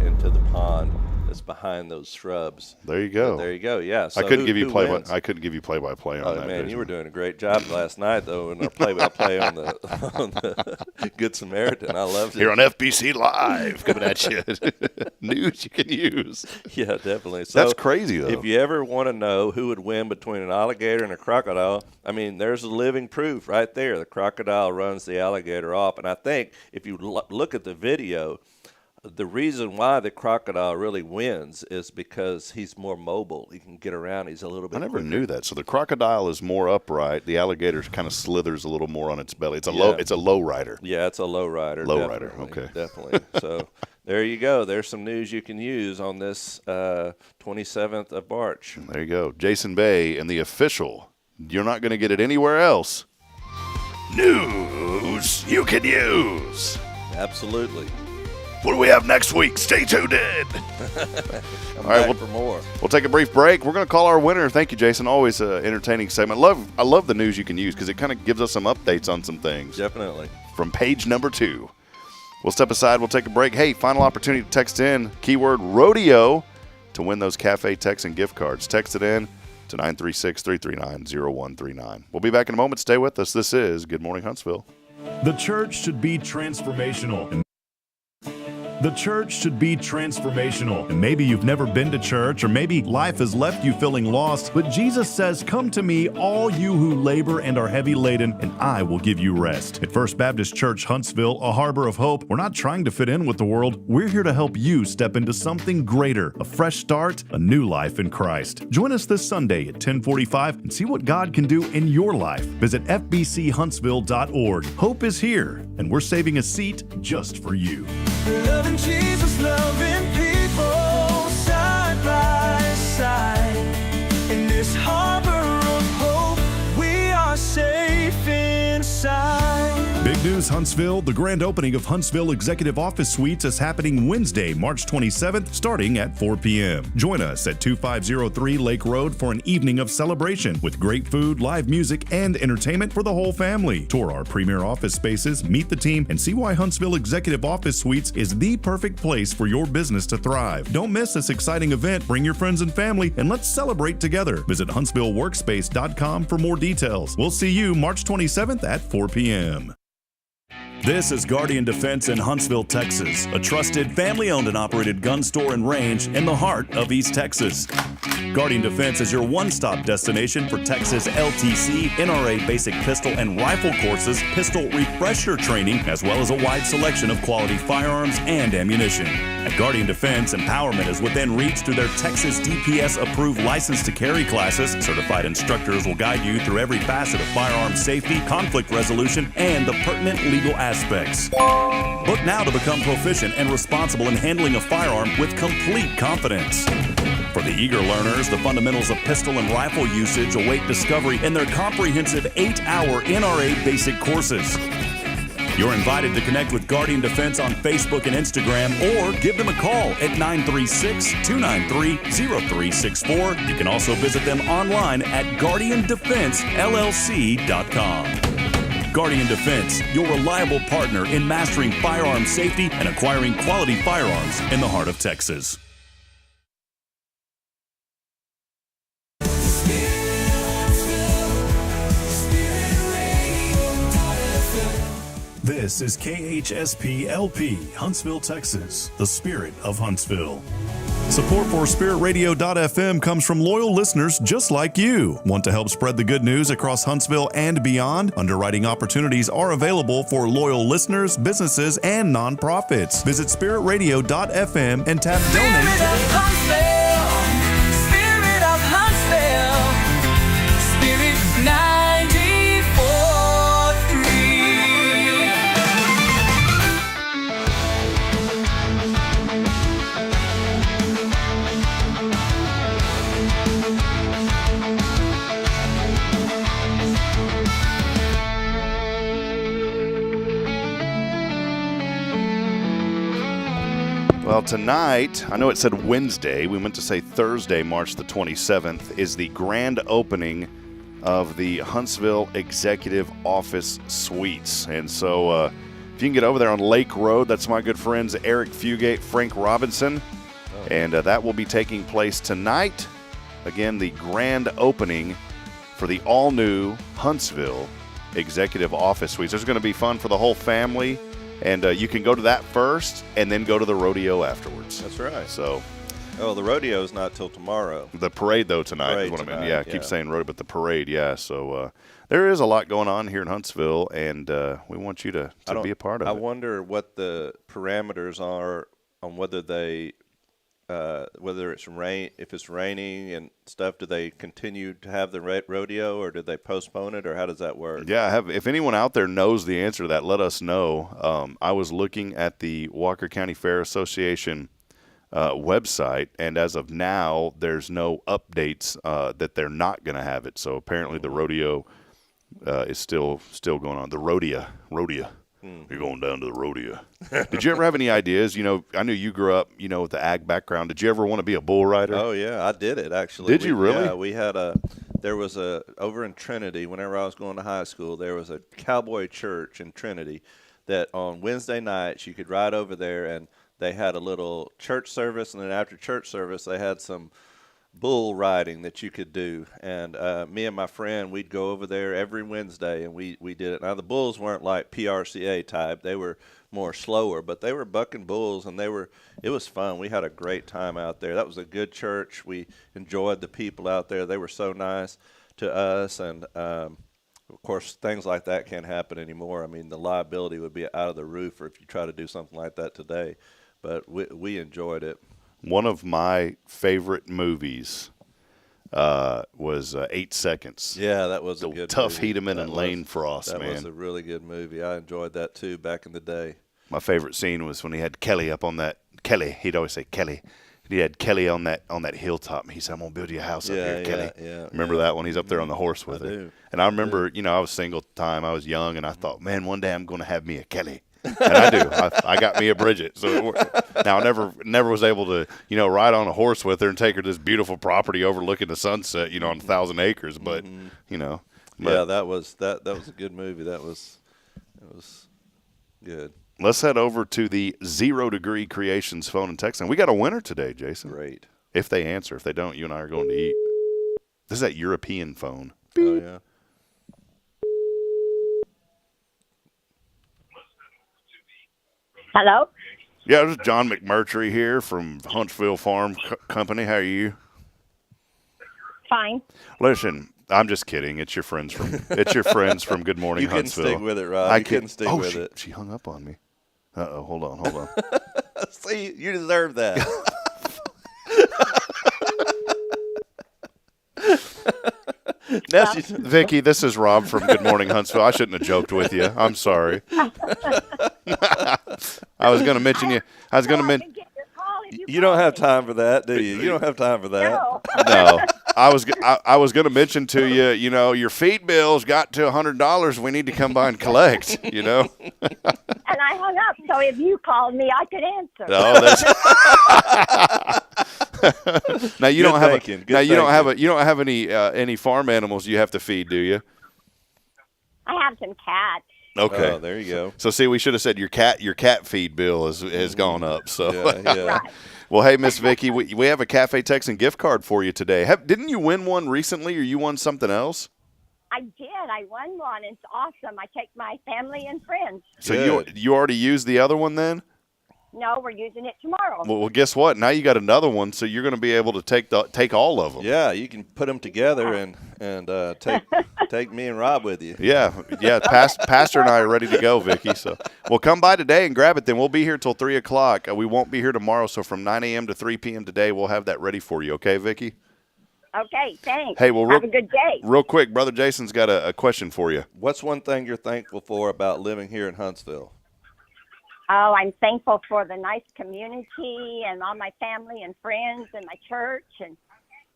into the pond that's behind those shrubs. There you go. There you go. Yeah. So I couldn't give you play-by-play on that. Man, you were doing a great job last night, though, in our play-by-play on the Good Samaritan. I loved it. Here on FBC Live, coming at you. News you can use. Yeah, definitely. So that's crazy, though. If you ever want to know who would win between an alligator and a crocodile, I mean, there's living proof right there. The crocodile runs the alligator off, and I think if you look at the video, the reason why the crocodile really wins is because he's more mobile. He can get around. He's a little bit. I never knew that. So the crocodile is more upright. The alligator kind of slithers a little more on its belly. It's a low rider. Yeah, it's a low rider. Low rider. Okay. Definitely. So there you go. There's some news you can use on this 27th of March. There you go. Jason Bay and the official. You're not going to get it anywhere else. News you can use. Absolutely. What do we have next week? Stay tuned in. All right, for more. We'll take a brief break. We're going to call our winner. Thank you, Jason. Always an entertaining segment. I love the news you can use because it kind of gives us some updates on some things. Definitely. From page number 2. We'll step aside. We'll take a break. Hey, final opportunity to text in keyword rodeo to win those cafe texts and gift cards. Text it in to 936-339-0139. We'll be back in a moment. Stay with us. This is Good Morning Huntsville. The church should be transformational. The church should be transformational. And maybe you've never been to church, or maybe life has left you feeling lost, but Jesus says, "Come to me, all you who labor and are heavy laden, and I will give you rest." At First Baptist Church, Huntsville, a harbor of hope, we're not trying to fit in with the world. We're here to help you step into something greater, a fresh start, a new life in Christ. Join us this Sunday at 10:45 and see what God can do in your life. Visit fbchuntsville.org. Hope is here, and we're saving a seat just for you. Loving Jesus, loving people side by side. In this harbor of hope, we are safe inside. Big news, Huntsville. The grand opening of Huntsville Executive Office Suites is happening Wednesday, March 27th, starting at 4 p.m. Join us at 2503 Lake Road for an evening of celebration with great food, live music, and entertainment for the whole family. Tour our premier office spaces, meet the team, and see why Huntsville Executive Office Suites is the perfect place for your business to thrive. Don't miss this exciting event. Bring your friends and family, and let's celebrate together. Visit HuntsvilleWorkspace.com for more details. We'll see you March 27th at 4 p.m. This is Guardian Defense in Huntsville, Texas, a trusted, family-owned and operated gun store and range in the heart of East Texas. Guardian Defense is your one-stop destination for Texas LTC, NRA basic pistol and rifle courses, pistol refresher training, as well as a wide selection of quality firearms and ammunition. At Guardian Defense, empowerment is within reach through their Texas DPS-approved license to carry classes. Certified instructors will guide you through every facet of firearm safety, conflict resolution, and the pertinent legal aspects. Book now to become proficient and responsible in handling a firearm with complete confidence. For the eager learners, the fundamentals of pistol and rifle usage await discovery in their comprehensive 8-hour NRA basic courses. You're invited to connect with Guardian Defense on Facebook and Instagram, or give them a call at 936-293-0364. You can also visit them online at guardiandefensellc.com. Guardian Defense, your reliable partner in mastering firearm safety and acquiring quality firearms in the heart of Texas. This is KHSP-LP, Huntsville, Texas, the spirit of Huntsville. Support for SpiritRadio.fm comes from loyal listeners just like you. Want to help spread the good news across Huntsville and beyond? Underwriting opportunities are available for loyal listeners, businesses, and nonprofits. Visit SpiritRadio.fm and tap Donate today. Spirit of Huntsville, Spirit 94.3. Well, tonight, I know it said Wednesday, we meant to say Thursday, March the 27th, is the grand opening of the Huntsville Executive Office Suites. And so if you can get over there on Lake Road, that's my good friends Eric Fugate, Frank Robinson, and that will be taking place tonight. Again, the grand opening for the all-new Huntsville Executive Office Suites. There's going to be fun for the whole family. And you can go to that first and then go to the rodeo afterwards. That's right. So, the rodeo is not till tomorrow. The parade, though, tonight is what I mean. Yeah, I keep saying rodeo, but the parade, yeah. So there is a lot going on here in Huntsville, and we want you to be a part of it. I wonder what the parameters are on whether they, whether it's if it's raining and stuff. Do they continue to have the rodeo, or do they postpone it, or how does that work? Yeah, if anyone out there knows the answer to that, let us know. I was looking at the Walker County Fair Association website, and as of now, there's no updates that they're not going to have it. So apparently, the rodeo is still going on. The rodeo. You're going down to the rodeo. Did you ever have any ideas? You know, I knew you grew up, with the ag background. Did you ever want to be a bull rider? Oh, yeah, I did it, actually. Did you really? Yeah, we had over in Trinity, whenever I was going to high school, there was a cowboy church in Trinity that on Wednesday nights you could ride over there, and they had a little church service, and then after church service they had some bull riding that you could do. And me and my friend, we'd go over there every Wednesday, and we did it. Now, the bulls weren't like PRCA type. They were more slower, but they were bucking bulls, and it was fun. We had a great time out there. That was a good church. We enjoyed the people out there. They were so nice to us, and of course, things like that can't happen anymore. I mean, the liability would be out of the roof if you try to do something like that today, but we enjoyed it. One of my favorite movies was 8 Seconds. Yeah, that was a good Tuff movie. Hedeman and Lane Frost, man. man. That was a really good movie. I enjoyed that, too, back in the day. My favorite scene was when he had Kelly up on that. Kelly, he'd always say Kelly. He had Kelly on that hilltop, and he said, "I'm gonna build you a house up here, Kelly." Remember that one? He's up there on the horse with her. And I remember, I was single at the time. I was young, and I thought, man, one day I'm gonna have me a Kelly. And I do. I got me a Bridget. So now I never was able to, ride on a horse with her and take her to this beautiful property overlooking the sunset, on 1,000 acres. But yeah, that was a good movie. It was good. Let's head over to the 0 Degree Creations phone and text line. We got a winner today, Jason. Great. If they answer. If they don't, you and I are going to eat. This is that European phone. Oh, yeah. Hello? Yeah, this is John McMurtry here from Huntsville Farm Company. How are you? Fine. Listen, I'm just kidding. It's your friends from Good Morning Huntsville. You couldn't stick with it, Rob. You couldn't stick with it. She hung up on me. Uh-oh, hold on. See, you deserve that. Vicki, this is Rob from Good Morning Huntsville. I shouldn't have joked with you. I'm sorry. I was going to mention you. You don't have time for that, do you? You don't have time for that. No. I was going to mention to you, your feed bill's got to $100. We need to come by and collect, And I hung up, so if you called me, I could answer. Now you don't have any farm animals you have to feed, do you? I have some cats. Okay. Oh, there you go. So see, we should have said your cat feed bill has gone up. So yeah. Right. Well, hey, Miss Vicki, we have a Cafe Texan gift card for you today. Didn't you win one recently, or you won something else? I did. I won one. It's awesome. I take my family and friends. So you already used the other one then? No, we're using it tomorrow. Well, guess what? Now you got another one, so you're going to be able to take all of them. Yeah, you can put them together and take me and Rob with you. Yeah. Pastor and I are ready to go, Vicki. So we'll come by today and grab it. Then we'll be here till 3:00. We won't be here tomorrow, so from 9 a.m. to 3 p.m. today, we'll have that ready for you. Okay, Vicki? Okay, thanks. Hey, well, have a good day. Real quick, Brother Jason's got a question for you. What's one thing you're thankful for about living here in Huntsville? Oh, I'm thankful for the nice community and all my family and friends and my church and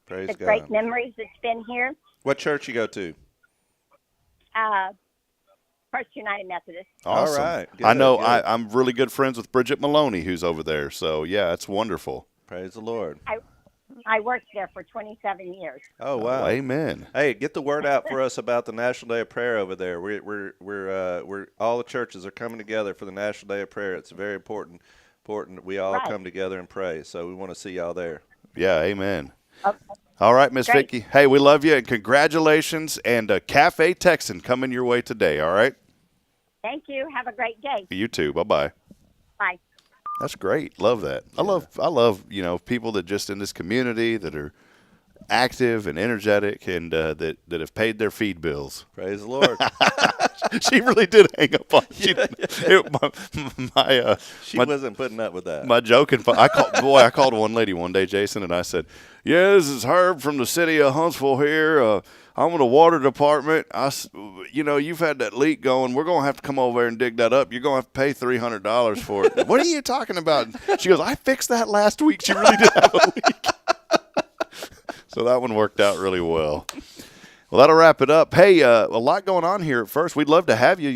Praise the God. great memories that's been here. What church you go to? First United Methodist. Awesome. All right. Good, I know good. I'm really good friends with Bridget Maloney, who's over there. So, yeah, it's wonderful. Praise the Lord. I worked there for 27 years. Oh, wow. Oh, amen. Hey, get the word out for us about the National Day of Prayer over there. We're all the churches are coming together for the National Day of Prayer. It's very important. We all come together and pray. So we want to see y'all there. Yeah, amen. Okay. All right, Miss Vicki. Hey, we love you and congratulations. And Cafe Texan coming your way today. All right. Thank you. Have a great day. You too. Bye-bye. Bye. That's great. Love that. Yeah. I love people that just in this community that are active and energetic and that have paid their feed bills. Praise the Lord. She really did hang up on you. She wasn't putting up with that. My joking. I called one lady one day, Jason, and I said, "Yeah, this is Herb from the city of Huntsville here. I'm in the water department. You've had that leak going. We're going to have to come over there and dig that up. You're going to have to pay $300 for it." What are you talking about? She goes, "I fixed that last week. She really did have a leak." So that one worked out really well. Well, that'll wrap it up. Hey, a lot going on here at First. We'd love to have you.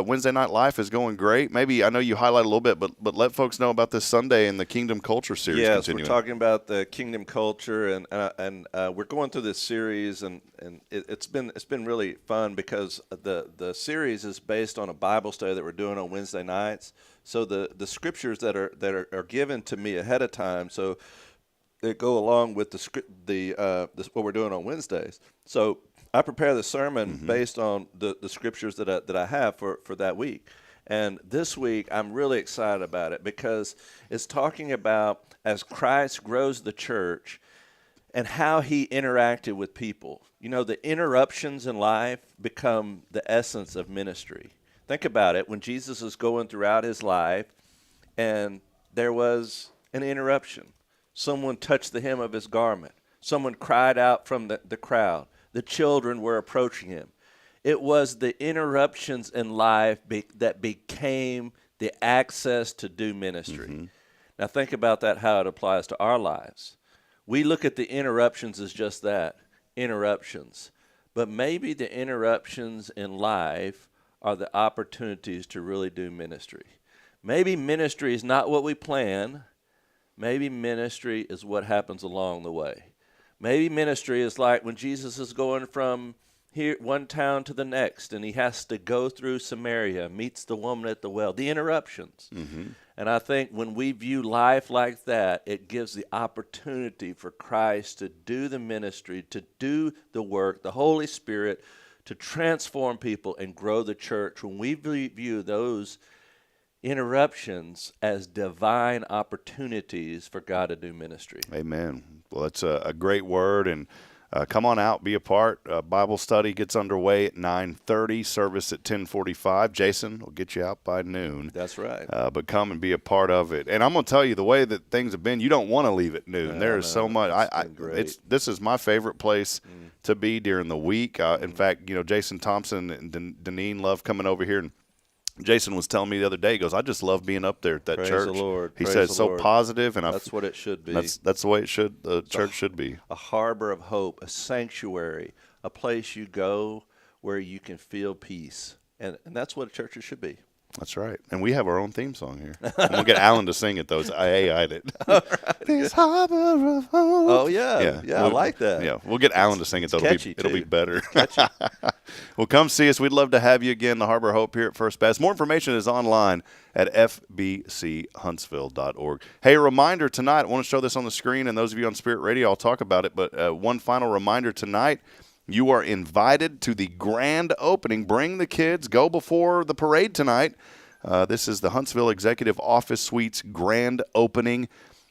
Wednesday Night Life is going great. Maybe, I know you highlight a little bit, but let folks know about this Sunday and the Kingdom Culture series. Yes, continuing. We're talking about the Kingdom Culture, and we're going through this series, and it's been really fun because the series is based on a Bible study that we're doing on Wednesday nights. So the scriptures that are given to me ahead of time, so they go along with what we're doing on Wednesdays. So I prepare the sermon based on the scriptures that I have for that week, And this week, I'm really excited about it because it's talking about as Christ grows the church and how he interacted with people. You know, the interruptions in life become the essence of ministry. Think about it. When Jesus was going throughout his life and there was an interruption, someone touched the hem of his garment, someone cried out from the crowd, the children were approaching him. It was the interruptions in life that became the access to do ministry. Mm-hmm. Now think about that, how it applies to our lives. We look at the interruptions as just that, interruptions. But maybe the interruptions in life are the opportunities to really do ministry. Maybe ministry is not what we plan. Maybe ministry is what happens along the way. Maybe ministry is like when Jesus is going from here one town to the next, and he has to go through Samaria, meets the woman at the well, the interruptions. Mm-hmm. And I think when we view life like that, it gives the opportunity for Christ to do the ministry, to do the work, the Holy Spirit, to transform people and grow the church. When we view those interruptions as divine opportunities for God to do ministry. Amen. Well, that's a great word, and come on out, be a part. Bible study gets underway at 9:30, service at 10:45. Jason will get you out by noon. That's right. But come and be a part of it. And I'm going to tell you, the way that things have been, you don't want to leave at noon. There is so much. This is my favorite place to be during the week. In fact, you know, Jason Thompson and Deneen love coming over here, and Jason was telling me the other day, he goes, I just love being up there at that Praise church. The Lord. He said it's so positive, and that's what it should be. That's the way the church should be. A harbor of hope, a sanctuary, a place you go where you can feel peace. And that's what churches should be. That's right. And we have our own theme song here. I'm going to get Alan to sing it, though. I AI'd it. Right. This harbor of hope. Oh, yeah. I like that. Yeah, we'll get Alan to sing it, though. It'll be better. Well, come see us. We'd love to have you again, the Harbor of Hope here at First Baptist. More information is online at fbchuntsville.org. Hey, a reminder tonight. I want to show this on the screen, and those of you on Spirit Radio, I'll talk about it. But one final reminder tonight. You are invited to the grand opening. Bring the kids. Go before the parade tonight. This is the Huntsville Executive Office Suites grand opening.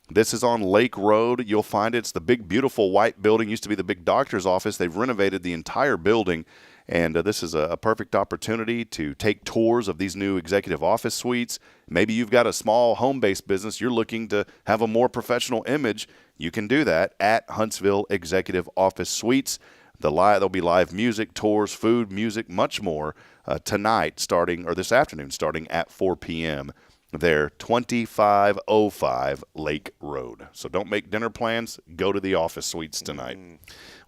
This is on Lake Road. You'll find it's the big, beautiful white building. Used to be the big doctor's office. They've renovated the entire building. And this is a perfect opportunity to take tours of these new executive office suites. Maybe you've got a small home-based business. You're looking to have a more professional image. You can do that at Huntsville Executive Office Suites. There'll be live music, tours, food, music, much more this afternoon, starting at 4 p.m. there, 2505 Lake Road. So don't make dinner plans. Go to the office suites tonight.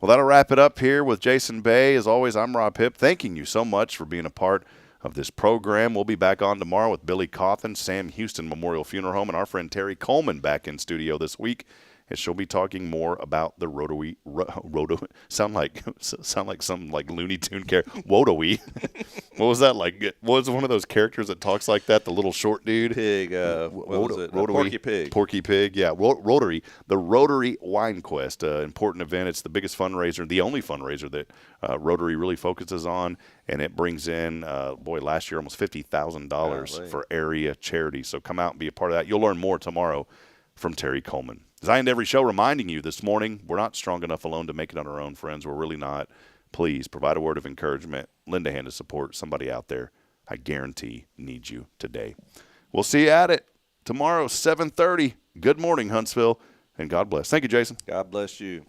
Well, that'll wrap it up here with Jason Bay. As always, I'm Rob Hipp. Thanking you so much for being a part of this program. We'll be back on tomorrow with Billy Cawthon, Sam Houston Memorial Funeral Home, and our friend Terry Coleman back in studio this week. And she'll be talking more about the Rotary. Sound like some like Looney Tune character. Wotowie. What was that like? What was one of those characters that talks like that? The little short dude. Pig. What was it? Porky Pig. Porky Pig. Yeah. Rotary. The Rotary Wine Quest. Important event. It's the biggest fundraiser, the only fundraiser that Rotary really focuses on, and it brings in last year almost $50,000 for area charities. So come out and be a part of that. You'll learn more tomorrow from Terry Coleman. As I end every show reminding you this morning, we're not strong enough alone to make it on our own, friends. We're really not. Please provide a word of encouragement. Lend a hand to support somebody out there I guarantee needs you today. We'll see you at it tomorrow, 7:30. Good morning, Huntsville, and God bless. Thank you, Jason. God bless you.